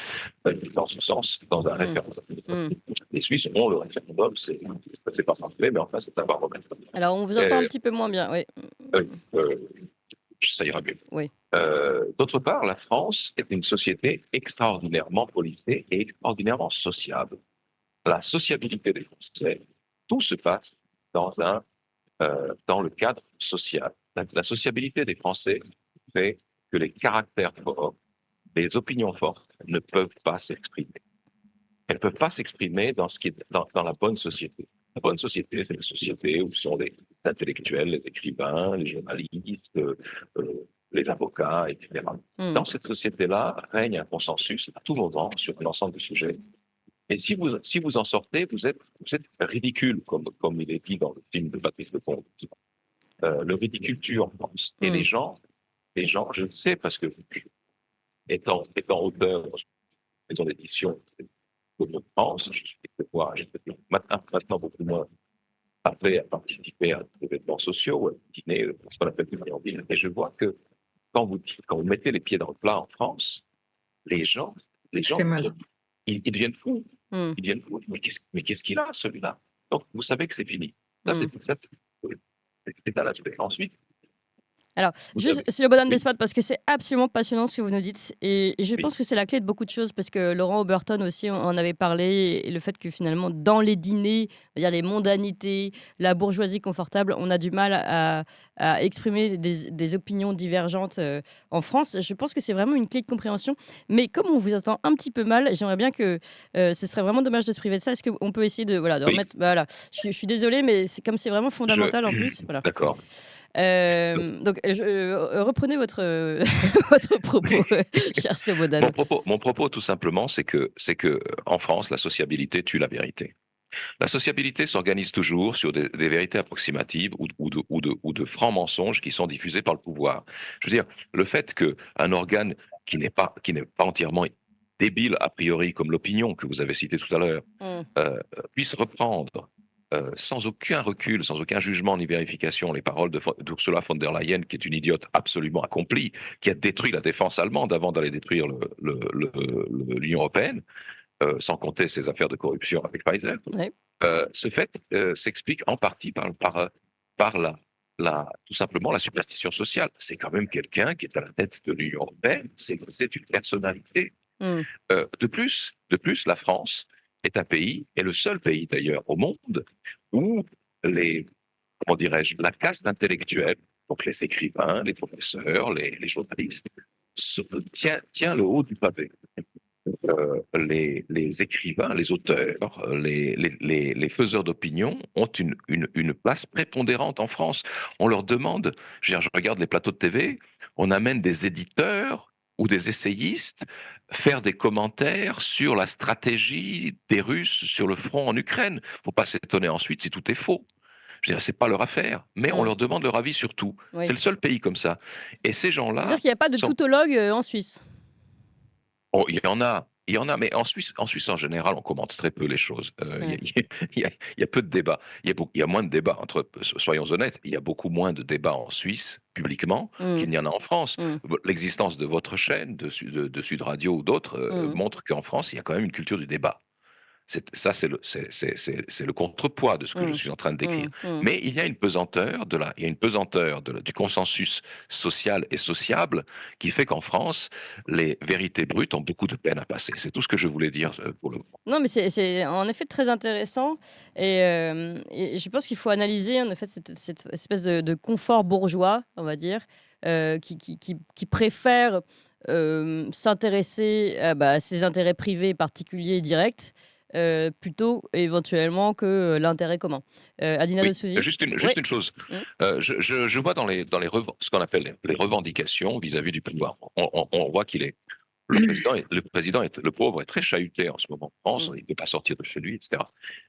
dans ce sens, dans un mm, référendum. mm. Les Suisses ont le référendum, c'est pas parfait, mais enfin, c'est un baromètre. Alors, on vous entend un petit peu moins bien, oui. Euh, euh, ça ira mieux. Oui. D'autre part, la France est une société extraordinairement policée et extraordinairement sociable. La sociabilité des Français, tout se passe dans le cadre social. La sociabilité des Français fait que les caractères forts, les opinions fortes ne peuvent pas s'exprimer. Elles ne peuvent pas s'exprimer dans la bonne société. La bonne société, c'est une société où sont les intellectuels, les écrivains, les journalistes, les avocats, etc. Mm, Dans cette société-là, règne un consensus à tout moment sur l'ensemble des sujets. Et si vous en sortez, vous êtes ridicule, comme il est dit dans le film de Patrice Lecomte. Le ridicule tue en France. Et mm. les gens, je le sais parce que étant auteur dans une maison d'édition de France, maintenant beaucoup moins après à participer à des événements sociaux, à dîner, ce qu'on appelle des en ville. Et je vois que quand vous mettez les pieds dans le plat en France, les gens, C'est mal. ils deviennent fous. Mm, Ils deviennent fous. Mais qu'est-ce qu'il a, celui-là? Donc, vous savez que c'est fini. Ça, mm. c'est un aspect. Ensuite, Alors, vous juste avez... sur le bonhomme Oui, d'espace, parce que c'est absolument passionnant ce que vous nous dites. Et je oui. pense que c'est la clé de beaucoup de choses, parce que Laurent Oberton aussi en avait parlé, et le fait que finalement, dans les dîners, il y a les mondanités, la bourgeoisie confortable, on a du mal à exprimer des opinions divergentes en France. Je pense que c'est vraiment une clé de compréhension. Mais comme on vous entend un petit peu mal, j'aimerais bien que ce serait vraiment dommage de se priver de ça. Est-ce qu'on peut essayer de Oui, remettre. Voilà. Je suis désolée, mais comme c'est vraiment fondamental en plus. Voilà. d'accord. Donc, reprenez votre, votre propos, cher Slobodan. Mon propos, tout simplement, c'est que en France, la sociabilité tue la vérité. La sociabilité s'organise toujours sur des vérités approximatives ou de francs mensonges qui sont diffusés par le pouvoir. Je veux dire, le fait qu'un organe qui n'est pas entièrement débile a priori, comme l'opinion que vous avez citée tout à l'heure, Mm, puisse reprendre sans aucun recul, sans aucun jugement ni vérification, les paroles d'Ursula von der Leyen, qui est une idiote absolument accomplie, qui a détruit la défense allemande avant d'aller détruire l'Union européenne, sans compter ses affaires de corruption avec Pfizer. ouais. Ce fait s'explique en partie par tout simplement la superstition sociale. C'est quand même quelqu'un qui est à la tête de l'Union européenne, c'est une personnalité. Mm, De plus, la France est un pays, est le seul pays d'ailleurs au monde où comment dirais-je, la caste intellectuelle, donc les écrivains, les professeurs, les journalistes, tient le haut du pavé. Les écrivains, les auteurs, les faiseurs d'opinion ont une place prépondérante en France. On leur demande, je regarde les plateaux de TV, on amène des éditeurs ou des essayistes faire des commentaires sur la stratégie des Russes sur le front en Ukraine. Il ne faut pas s'étonner ensuite si tout est faux. Je veux dire, c'est pas leur affaire, mais on mm, leur demande leur avis sur tout. oui. C'est le seul pays comme ça. Et ces C'est-à-dire gens-là, qu'il n'y a pas de sont... tautologue en Suisse. oh, il y en a, Il y en a, mais en Suisse, en général, on commente très peu les choses. Ouais. Il y a peu de débats. Il y a moins de débats, soyons honnêtes, il y a beaucoup moins de débats en Suisse, publiquement, Mmh. qu'il n'y en a en France. Mmh. L'existence de votre chaîne, de Sud Radio ou d'autres, Mmh. montre qu'en France, il y a quand même une culture du débat. Ça, c'est le contrepoids de ce que je Mmh. suis en train de décrire. Mmh. Mmh. Mais il y a une pesanteur il y a une pesanteur du consensus social et sociable qui fait qu'en France, les vérités brutes ont beaucoup de peine à passer. C'est tout ce que je voulais dire pour le moment. Non, mais c'est en effet très intéressant et je pense qu'il faut analyser en effet cette espèce de confort bourgeois, on va dire, qui préfère, s'intéresser à ses intérêts privés particuliers et directs, plutôt éventuellement que, l'intérêt commun. Adina De Oui, Souzy? juste Ouais. une chose. Mmh. Je vois ce qu'on appelle les revendications vis-à-vis du pouvoir. On voit le pauvre est très chahuté en ce moment en France, Mmh. il ne peut pas sortir de chez lui, etc.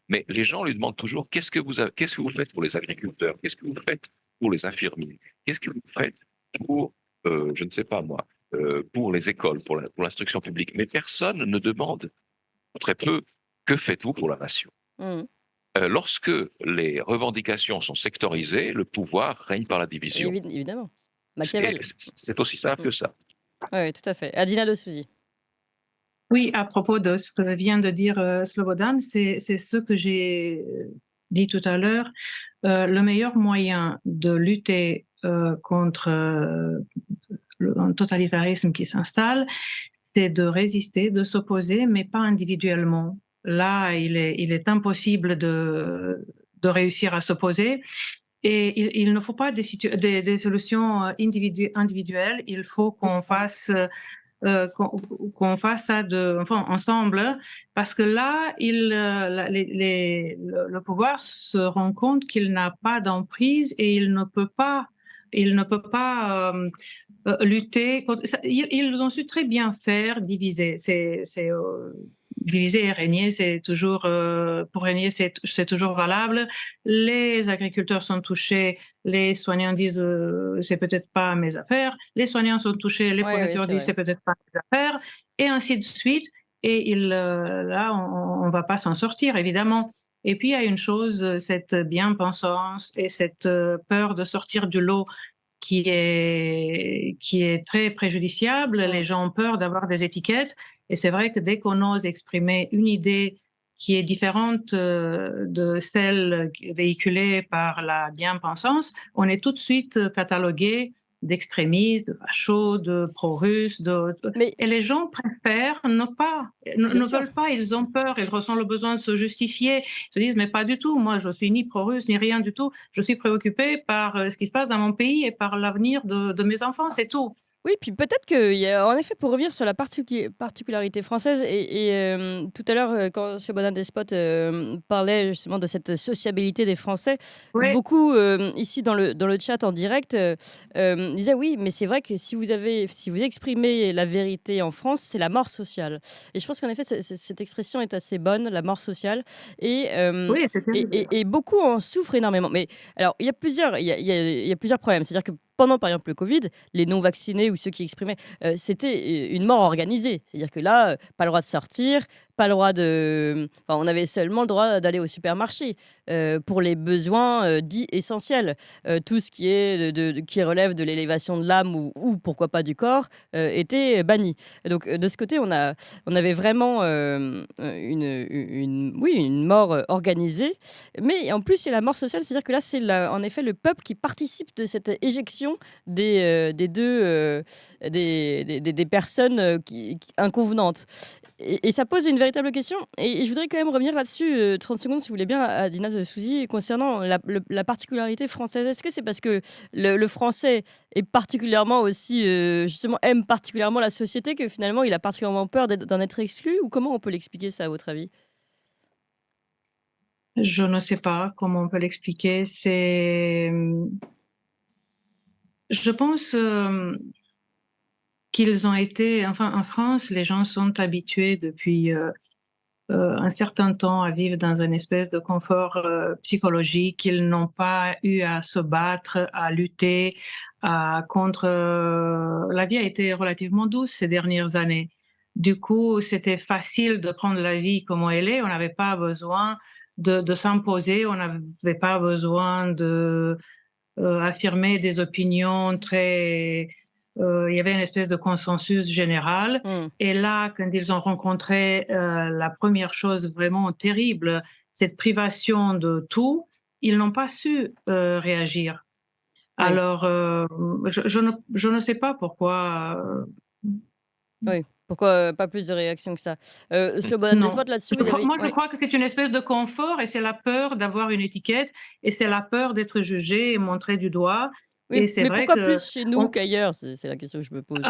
Mais les gens lui demandent toujours qu'est-ce que vous faites pour les agriculteurs? Qu'est-ce que vous faites pour les infirmiers? Qu'est-ce que vous faites pour, je ne sais pas moi, pour les écoles, pour l'instruction publique? Mais personne ne demande, ou très peu, que faites-vous pour la nation? Mmh. Lorsque les revendications sont sectorisées, le pouvoir règne par la division. Évidemment. C'est Machiavel. c'est aussi simple Mmh. que ça. Ouais, tout à fait. Adina De Souzy? Oui, à propos de ce que vient de dire Slobodan, c'est ce que j'ai dit tout à l'heure. Le meilleur moyen de lutter contre un totalitarisme qui s'installe, c'est de résister, de s'opposer, mais pas individuellement. Là, il est impossible de réussir à s'opposer. Et il ne faut pas des solutions individuelles, il faut qu'on fasse qu'on fasse ça ensemble, parce que là, le pouvoir se rend compte qu'il n'a pas d'emprise et il ne peut pas lutter. Ils ont su très bien faire diviser. Diviser et régner, c'est toujours pour régner, c'est toujours valable. Les agriculteurs sont touchés, les soignants disent c'est peut-être pas mes affaires. Les soignants sont touchés, les Ouais, ouais, professeurs c'est disent vrai. c'est peut-être pas mes affaires, et ainsi de suite. Et là, on va pas s'en sortir évidemment. Et puis il y a une chose, cette bien-pensance et cette peur de sortir du lot qui est très préjudiciable. Les Mmh. gens ont peur d'avoir des étiquettes. Et c'est vrai que dès qu'on ose exprimer une idée qui est différente de celle véhiculée par la bien-pensance, on est tout de suite catalogué d'extrémistes, de fachos, de pro-russes. Mais Et les gens préfèrent bien ne sûr. veulent pas, ils ont peur, ils ressentent le besoin de se justifier. Ils se disent, mais pas du tout, moi je suis ni pro-russe, ni rien du tout. Je suis préoccupé par ce qui se passe dans mon pays et par l'avenir de mes enfants, c'est tout. Oui, puis peut-être qu'il y a en effet, pour revenir sur la particularité française tout à l'heure, quand M. Bonin Despot, parlait justement de cette sociabilité des Français, Oui, beaucoup, ici dans le chat en direct, disaient: «Oui, mais c'est vrai que si vous exprimez la vérité en France, c'est la mort sociale» et je pense qu'en effet, cette expression est assez bonne, la mort sociale et hem oui, c'est terrible. et beaucoup en souffrent énormément. Mais alors, il y a plusieurs problèmes. C'est-à-dire que pendant, par exemple, le Covid, les non-vaccinés ou ceux qui exprimaient, c'était une mort organisée. C'est-à-dire que là, pas le droit de sortir, pas le droit enfin, on avait seulement le droit d'aller au supermarché, pour les besoins, dits essentiels. Tout ce qui est qui relève de l'élévation de l'âme ou pourquoi pas du corps, était banni. Donc, de ce côté, on avait vraiment, une mort, organisée. Mais en plus, il y a la mort sociale, c'est-à-dire que là, en effet le peuple qui participe de cette éjection des deux, des personnes inconvenantes. Et ça pose une véritable question. Et je voudrais quand même revenir là-dessus, 30 secondes, si vous voulez bien, à Dina de Souzy, concernant la particularité française. Est-ce que c'est parce que le français est particulièrement aussi, justement, aime particulièrement la société que finalement il a particulièrement peur d'en être exclu? Ou comment on peut l'expliquer ça, à votre avis? Je ne sais pas comment on peut l'expliquer. Je pense qu'ils ont été, enfin en France, les gens sont habitués depuis un certain temps à vivre dans une espèce de confort psychologique. Ils n'ont pas eu à se battre, à lutter contre. La vie a été relativement douce ces dernières années. Du coup, c'était facile de prendre la vie comme elle est. On n'avait pas besoin de s'imposer, on n'avait pas besoin de affirmer des opinions très... il y avait une espèce de consensus général. Hmm. Et là, quand ils ont rencontré la première chose vraiment terrible, cette privation de tout, ils n'ont pas su réagir. Oui. Alors, je ne sais pas pourquoi. Oui. Pourquoi pas plus de réactions que ça? Sur Bonne Non. Despot, là-dessus, vous avez... Moi, je Oui. crois que c'est une espèce de confort et c'est la peur d'avoir une étiquette et c'est la peur d'être jugé et montré du doigt. Oui, Et c'est mais vrai pourquoi que plus chez nous on- qu'ailleurs? C'est la question que je me pose.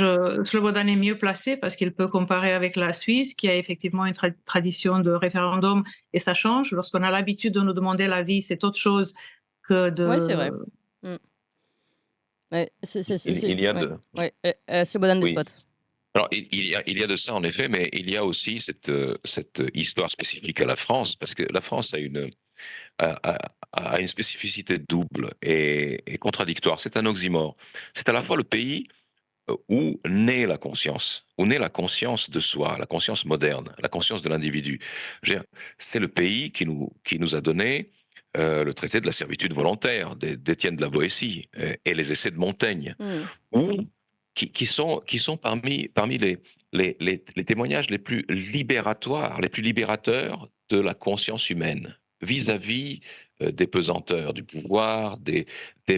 euh, Slobodan est mieux placé parce qu'il peut comparer avec la Suisse qui a effectivement une tradition de référendum et ça change. Lorsqu'on a l'habitude de nous demander l'avis, c'est autre chose que Oui, c'est vrai. de... Mm. Ouais, Il y a ouais. de... Ouais. Slobodan Oui. Despot. Alors, il y a de ça, en effet, mais il y a aussi cette histoire spécifique à la France, parce que la France a une spécificité double et contradictoire. C'est un oxymore. C'est à la fois le pays où naît la conscience, où naît la conscience de soi, la conscience moderne, la conscience de l'individu. Je veux dire, c'est le pays qui nous a donné le traité de la servitude volontaire d'Étienne de la Boétie et les essais de Montaigne, Mm. ou qui sont parmi les témoignages les plus libératoires, les plus libérateurs de la conscience humaine vis-à-vis des pesanteurs du pouvoir, des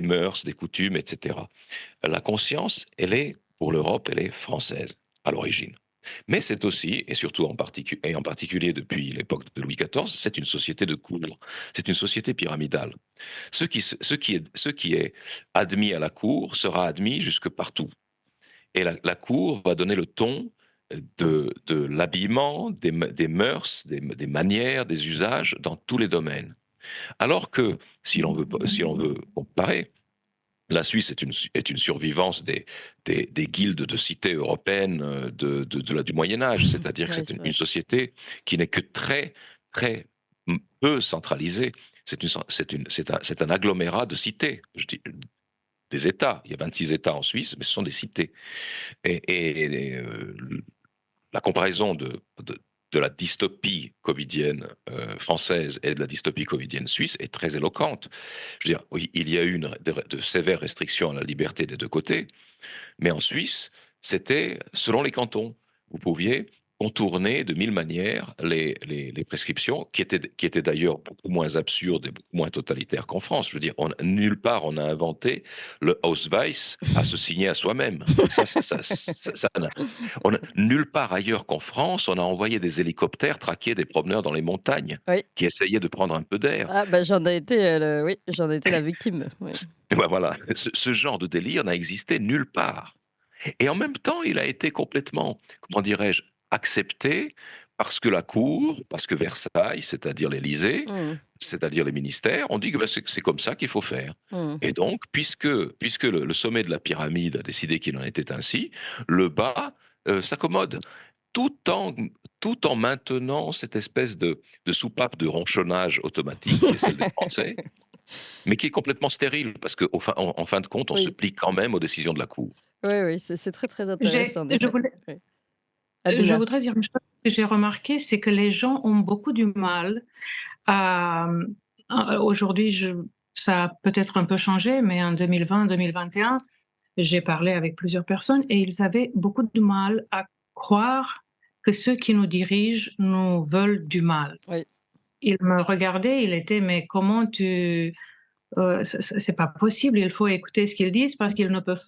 mœurs, des coutumes, etc. La conscience, pour l'Europe, elle est française à l'origine. Mais c'est aussi, et surtout en particulier depuis l'époque de Louis XIV, c'est une société de cour, c'est une société pyramidale. Ce qui est admis à la cour sera admis jusque partout. Et la cour va donner le ton de l'habillement, des mœurs, des manières, des usages dans tous les domaines. Alors que, si l'on veut comparer, la Suisse est une survivance des guildes de cités européennes du Moyen Âge, c'est-à-dire que Ouais, c'est c'est une vrai. société qui n'est que très peu centralisée. C'est un agglomérat de cités, je dis, des États. Il y a 26 États en Suisse, mais ce sont des cités. Et la comparaison de la dystopie covidienne française et de la dystopie covidienne suisse est très éloquente. Je veux dire, oui, il y a eu de sévères restrictions à la liberté des deux côtés, mais en Suisse, c'était selon les cantons. Vous pouviez contourner de mille manières les prescriptions, qui étaient d'ailleurs beaucoup moins absurdes et beaucoup moins totalitaires qu'en France. Je veux dire, nulle part on a inventé le Ausweis à se signer à soi-même. Nulle part ailleurs qu'en France, on a envoyé des hélicoptères traquer des promeneurs dans les montagnes Oui. qui essayaient de prendre un peu d'air. Ah, bah, oui, j'en ai été la victime. Oui. Et ben voilà, ce genre de délire n'a existé nulle part. Et en même temps, il a été complètement, comment dirais-je, accepté parce que la Cour, parce que Versailles, c'est-à-dire l'Élysée, Mm. c'est-à-dire les ministères, ont dit que ben, c'est comme ça qu'il faut faire. Mm. Et donc, puisque le sommet de la pyramide a décidé qu'il en était ainsi, le bas s'accommode, tout en, tout en maintenant cette espèce de soupape de ronchonnage automatique qui est celle des Français, mais qui est complètement stérile, parce qu'en fin de compte, on se Oui, plie quand même aux décisions de la Cour. oui, c'est très très intéressant, en Je effet. voulais, Oui. je Adina. voudrais dire une chose que j'ai remarqué, c'est que les gens ont beaucoup du mal à... Aujourd'hui, ça a peut-être un peu changé, mais en 2020-2021, j'ai parlé avec plusieurs personnes et ils avaient beaucoup de mal à croire que ceux qui nous dirigent nous veulent du mal. Oui. Ils me regardaient, il était, mais comment c'est pas possible, il faut écouter ce qu'ils disent parce qu'ils ne peuvent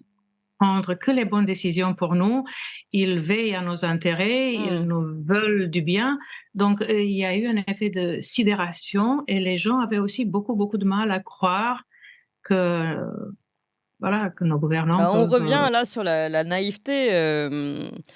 prendre que les bonnes décisions pour nous. Ils veillent à nos intérêts, ils Mm. nous veulent du bien. Donc, il y a eu un effet de sidération et les gens avaient aussi beaucoup, beaucoup de mal à croire que, voilà, que nos gouvernants On peuvent... revient là sur la naïveté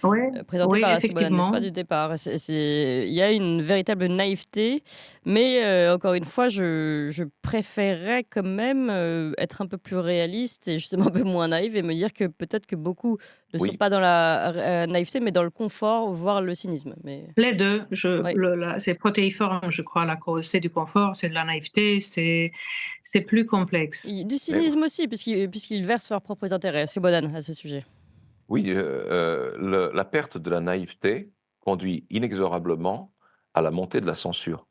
Ouais, présentée oui, par la Slobodan, n'est-ce effectivement. pas, du départ. Il y a une véritable naïveté, mais encore une fois, je préférerais quand même être un peu plus réaliste et justement un peu moins naïve et me dire que peut-être que beaucoup ne sont Oui, pas dans la naïveté, mais dans le confort, voire le cynisme. Mais Les deux, oui. c'est protéiforme, je crois, la cause. C'est du confort, c'est de la naïveté, c'est plus complexe. Du mais cynisme aussi, puisqu'ils versent leurs propres intérêts. Slobodan, à ce sujet. Oui, la perte de la naïveté conduit inexorablement à la montée de la censure.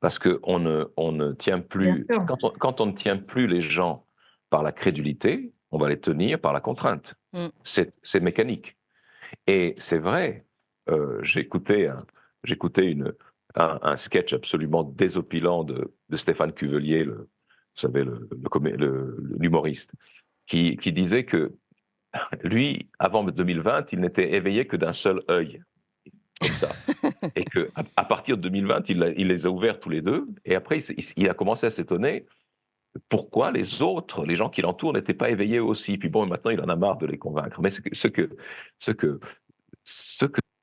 Parce qu'on ne tient Bien plus sûr. quand on ne tient plus les gens par la crédulité, on va les tenir par la contrainte. Mm. C'est mécanique et c'est vrai, j'écoutais un sketch absolument désopilant de Stéphane Cuvelier, vous savez, l'humoriste, qui disait que lui, avant 2020, il n'était éveillé que d'un seul œil, comme ça. Et qu'à partir de 2020, il les a ouverts tous les deux. Et après, il a commencé à s'étonner pourquoi les autres, les gens qui l'entourent, n'étaient pas éveillés aussi. Puis bon, maintenant, il en a marre de les convaincre. Mais ce que, ce que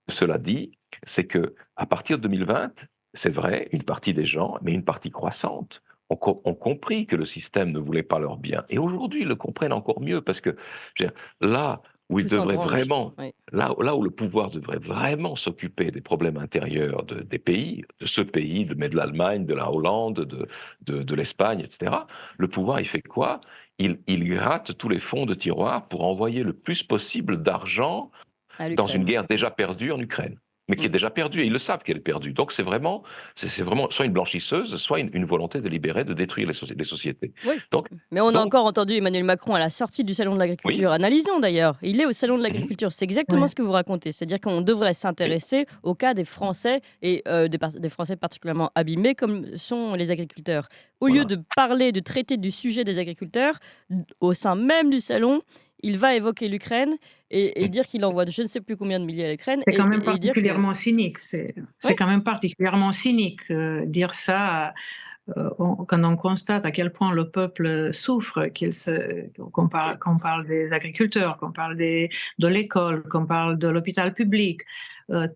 cela dit, c'est que à partir de 2020, c'est vrai, une partie des gens, mais une partie croissante, ont compris que le système ne voulait pas leur bien. Et aujourd'hui, ils le comprennent encore mieux parce que je veux dire, là où ils Tout devraient s'engrange. vraiment, Oui. là où le pouvoir devrait vraiment s'occuper des problèmes intérieurs des pays, de ce pays, mais de l'Allemagne, de la Hollande, de l'Espagne, etc., le pouvoir, il fait quoi? Il gratte tous les fonds de tiroir pour envoyer le plus possible d'argent À dans une l'Ukraine. guerre déjà perdue en Ukraine, mais qui Mm. est déjà perdue, et ils le savent qu'elle est perdue. Donc c'est vraiment soit une blanchisseuse, soit une volonté délibérée de détruire les sociétés. Oui, Donc, mais on a donc encore entendu Emmanuel Macron à la sortie du Salon de oui, l'Agriculture. Analysons d'ailleurs. Il est au Salon de mhm, l'Agriculture. C'est exactement Ouais. ce que vous racontez. C'est-à-dire qu'on devrait oui, s'intéresser au cas des Français et des Français particulièrement abîmés comme sont les agriculteurs. Au lieu voilà. de parler, de traiter du sujet des agriculteurs, au sein même du Salon, il va évoquer l'Ukraine et dire qu'il envoie je ne sais plus combien de milliers à l'Ukraine C'est quand même et dire que... particulièrement cynique. Oui, C'est quand même particulièrement cynique dire ça quand on constate à quel point le peuple souffre, qu'on parle des agriculteurs, qu'on parle de l'école, qu'on parle de l'hôpital public,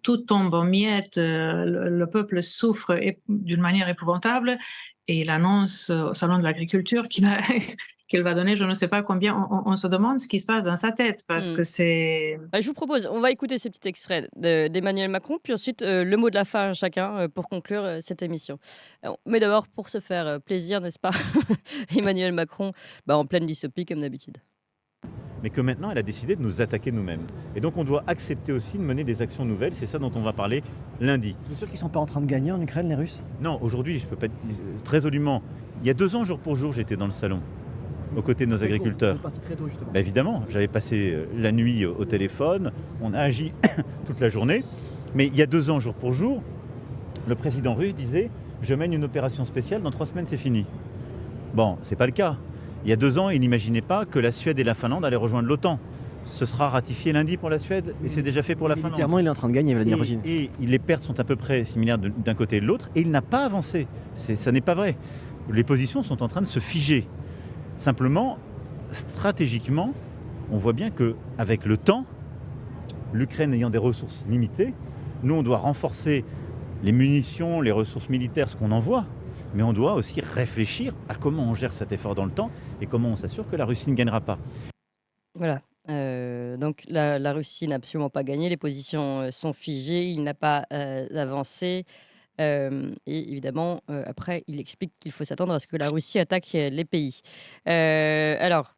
tout tombe en miettes, le peuple souffre d'une manière épouvantable, et il annonce au salon de l'agriculture qu'il va, qu'il va donner je ne sais pas combien. On se demande ce qui se passe dans sa tête, parce hmm. que c'est... Je vous propose, on va écouter ce petit extrait d'Emmanuel Macron, puis ensuite le mot de la fin à chacun pour conclure cette émission. Mais d'abord, pour se faire plaisir, n'est-ce pas, Emmanuel Macron, en pleine dystopie comme d'habitude. Mais que maintenant elle a décidé de nous attaquer nous-mêmes. Et donc on doit accepter aussi de mener des actions nouvelles, c'est ça dont on va parler lundi. Vous êtes sûr qu'ils sont pas en train de gagner en Ukraine, les Russes? Non, aujourd'hui, je peux pas très résolument. Il y a 2 ans, jour pour jour, j'étais dans le salon, aux côtés de nos agriculteurs. Vous êtes parti très tôt, justement. Bah, évidemment, j'avais passé la nuit au téléphone, on a agi toute la journée. Mais il y a 2 ans, jour pour jour, le président russe disait « Je mène une opération spéciale, dans 3 semaines c'est fini ». Bon, c'est pas le cas. Il y a 2 ans, il n'imaginait pas que la Suède et la Finlande allaient rejoindre l'OTAN. Ce sera ratifié lundi pour la Suède et c'est déjà fait pour la Finlande. Militairement, il est en train de gagner, Vladimir Poutine. Et les pertes sont à peu près similaires d'un côté et de l'autre, et il n'a pas avancé. Ça n'est pas vrai. Les positions sont en train de se figer. Simplement, stratégiquement, on voit bien qu'avec le temps, l'Ukraine ayant des ressources limitées, nous on doit renforcer les munitions, les ressources militaires, ce qu'on envoie, mais on doit aussi réfléchir à comment on gère cet effort dans le temps et comment on s'assure que la Russie ne gagnera pas. Voilà. Donc la Russie n'a absolument pas gagné, les positions sont figées, il n'a pas avancé. Et évidemment, après, il explique qu'il faut s'attendre à ce que la Russie attaque les pays. Alors,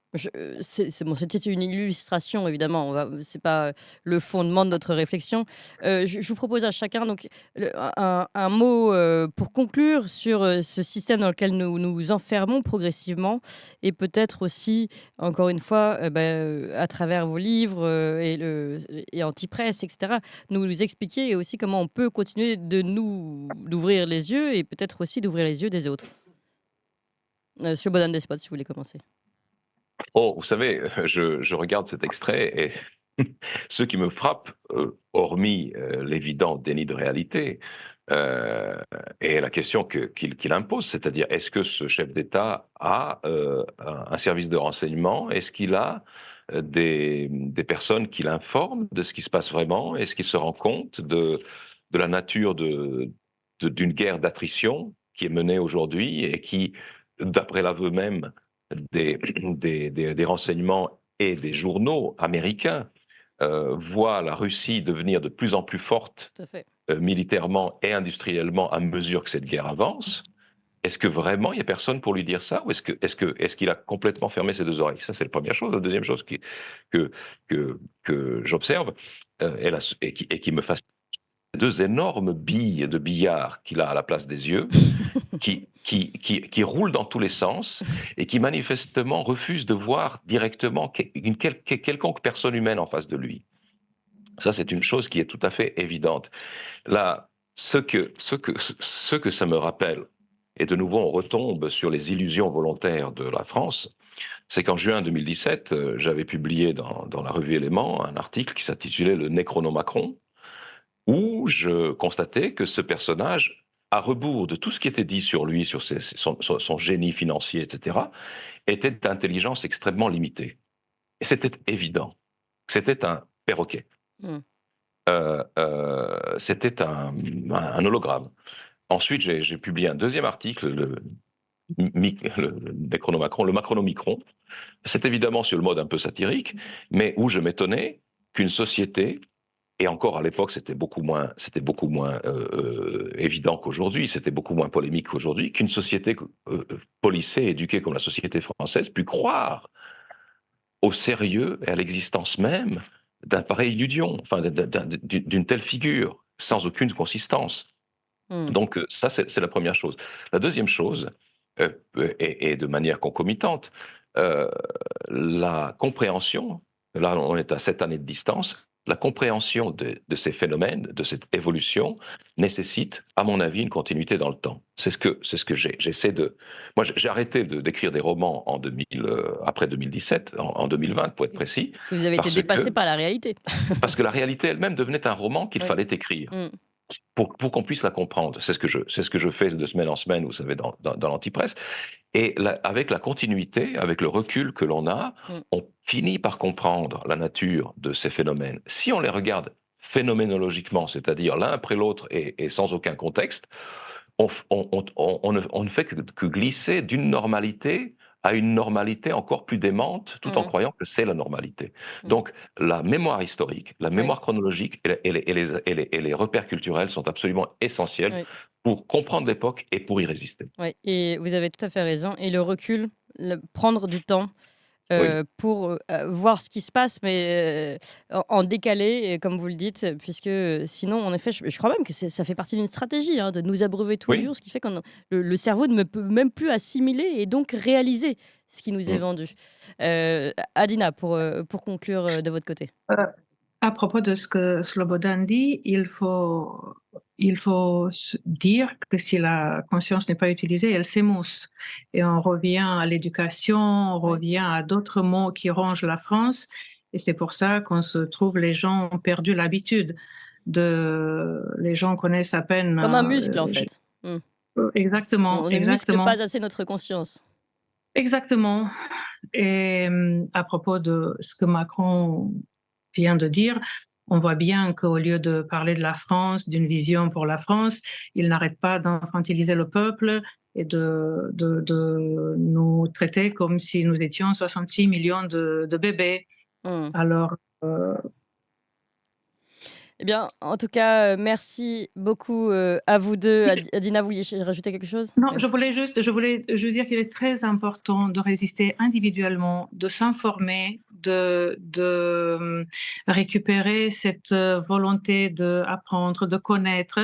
c'était une illustration, évidemment. C'est pas le fondement de notre réflexion. Je vous propose à chacun donc un mot pour conclure sur ce système dans lequel nous nous enfermons progressivement, et peut-être aussi, encore une fois, à travers vos livres et Antipresse, etc., nous expliquer aussi comment on peut continuer d'ouvrir les yeux et peut-être aussi d'ouvrir les yeux des autres. Sur Bonne Despot, si vous voulez commencer. Oh, vous savez, je regarde cet extrait et ce qui me frappe, hormis l'évident déni de réalité, est la question qu'il impose, c'est-à-dire est-ce que ce chef d'État a un service de renseignement? Est-ce qu'il a des personnes qui l'informent de ce qui se passe vraiment? Est-ce qu'il se rend compte de la nature d'une guerre d'attrition qui est menée aujourd'hui et qui, d'après l'aveu même des renseignements et des journaux américains, voit la Russie devenir de plus en plus forte Tout à fait. militairement et industriellement à mesure que cette guerre avance. est-ce que vraiment il n'y a personne pour lui dire ça, ou est-ce qu'il a complètement fermé ses deux oreilles? Ça, c'est la première chose. La deuxième chose que, que j'observe, et qui me fascine, deux énormes billes de billard qu'il a à la place des yeux, qui roulent dans tous les sens et qui manifestement refusent de voir directement quelconque personne humaine en face de lui. Ça, c'est une chose qui est tout à fait évidente. Là, ce que ça me rappelle, et de nouveau on retombe sur les illusions volontaires de la France, c'est qu'en juin 2017, j'avais publié dans la revue Éléments un article qui s'intitulait Le Néchronomacron, où je constatais que ce personnage, à rebours de tout ce qui était dit sur lui, sur son génie financier, etc., était d'intelligence extrêmement limitée. Et c'était évident. C'était un perroquet. Mm. C'était un hologramme. Ensuite, j'ai publié un deuxième article, le Necronomacron, le Macronomicron. C'est évidemment sur le mode un peu satirique, mais où je m'étonnais qu'une société, et encore à l'époque c'était beaucoup moins évident qu'aujourd'hui, c'était beaucoup moins polémique qu'aujourd'hui, qu'une société policée, éduquée comme la société française, pût croire au sérieux et à l'existence même d'un pareil union, enfin d'une telle figure, sans aucune consistance. Mm. Donc ça, c'est la première chose. La deuxième chose, et de manière concomitante, la compréhension, là on est à 7 années de distance, la compréhension de ces phénomènes, de cette évolution, nécessite, à mon avis, une continuité dans le temps. C'est ce que j'essaie de... Moi, j'ai arrêté d'écrire des romans après 2017, en 2020, pour être précis. Parce que vous avez été dépassé par la réalité. Parce que la réalité elle-même devenait un roman qu'il Oui. fallait écrire. Mm. Pour qu'on puisse la comprendre. C'est ce que je fais de semaine en semaine, vous savez, dans l'antipresse. Et avec la continuité, avec le recul que l'on a, on finit par comprendre la nature de ces phénomènes. Si on les regarde phénoménologiquement, c'est-à-dire l'un après l'autre et sans aucun contexte, on ne fait que glisser d'une normalité à une normalité encore plus démente, tout en croyant que c'est la normalité. Donc, la mémoire historique, la mémoire chronologique et les repères culturels sont absolument essentiels pour comprendre l'époque et pour y résister. Oui, et vous avez tout à fait raison. Et le recul, prendre du temps pour voir ce qui se passe, mais en décalé, comme vous le dites, puisque sinon, en effet, je crois même que ça fait partie d'une stratégie de nous abreuver tous les jours, ce qui fait que le cerveau ne peut même plus assimiler et donc réaliser ce qui nous est vendu. Adina, pour conclure de votre côté. À propos de ce que Slobodan dit, il faut dire que si la conscience n'est pas utilisée, elle s'émousse. Et on revient à l'éducation, on revient à d'autres mots qui rongent la France. Et c'est pour ça qu'on se trouve, les gens ont perdu l'habitude. Les gens connaissent à peine... Comme un muscle, en fait. Exactement. On ne muscle pas assez notre conscience. Exactement. Et à propos de ce que Macron vient de dire, on voit bien qu'au lieu de parler de la France, d'une vision pour la France, il n'arrête pas d'infantiliser le peuple et de nous traiter comme si nous étions 66 millions de bébés. Alors... Eh bien, en tout cas, merci beaucoup à vous deux. Adina, vous vouliez rajouter quelque chose? Non, je voulais juste dire qu'il est très important de résister individuellement, de s'informer, de récupérer cette volonté d'apprendre, de connaître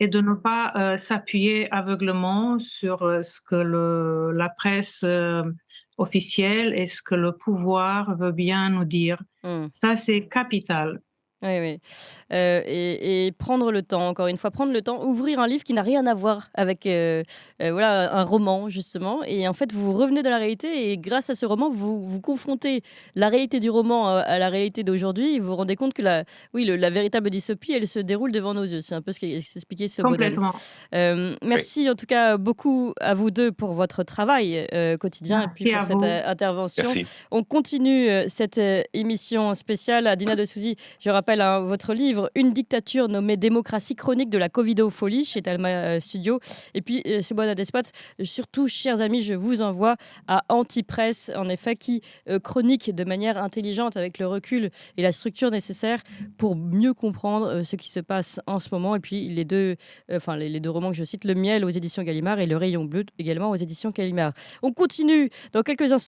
et de ne pas s'appuyer aveuglement sur ce que la presse officielle et ce que le pouvoir veut bien nous dire. Ça, c'est capital. Oui. Et prendre le temps, encore une fois, prendre le temps, ouvrir un livre qui n'a rien à voir avec un roman, justement. Et en fait, vous revenez de la réalité et grâce à ce roman, vous confrontez la réalité du roman à la réalité d'aujourd'hui et vous vous rendez compte que la véritable dystopie, elle se déroule devant nos yeux. C'est un peu ce qu'expliquait Slobodan. Complètement. Merci en tout cas beaucoup à vous deux pour votre travail quotidien et puis pour cette intervention. Merci. On continue cette émission spéciale. Adina de Souzy, je rappelle rappelle votre livre Une dictature nommée démocratie chronique de la covidopholie chez Talma Studio. Et puis, Subhana Despot, surtout, chers amis, je vous envoie à Antipresse, en effet, qui chronique de manière intelligente avec le recul et la structure nécessaire pour mieux comprendre ce qui se passe en ce moment. Et puis, les deux romans que je cite, Le Miel aux éditions Gallimard et Le Rayon Bleu également aux éditions Gallimard. On continue dans quelques instants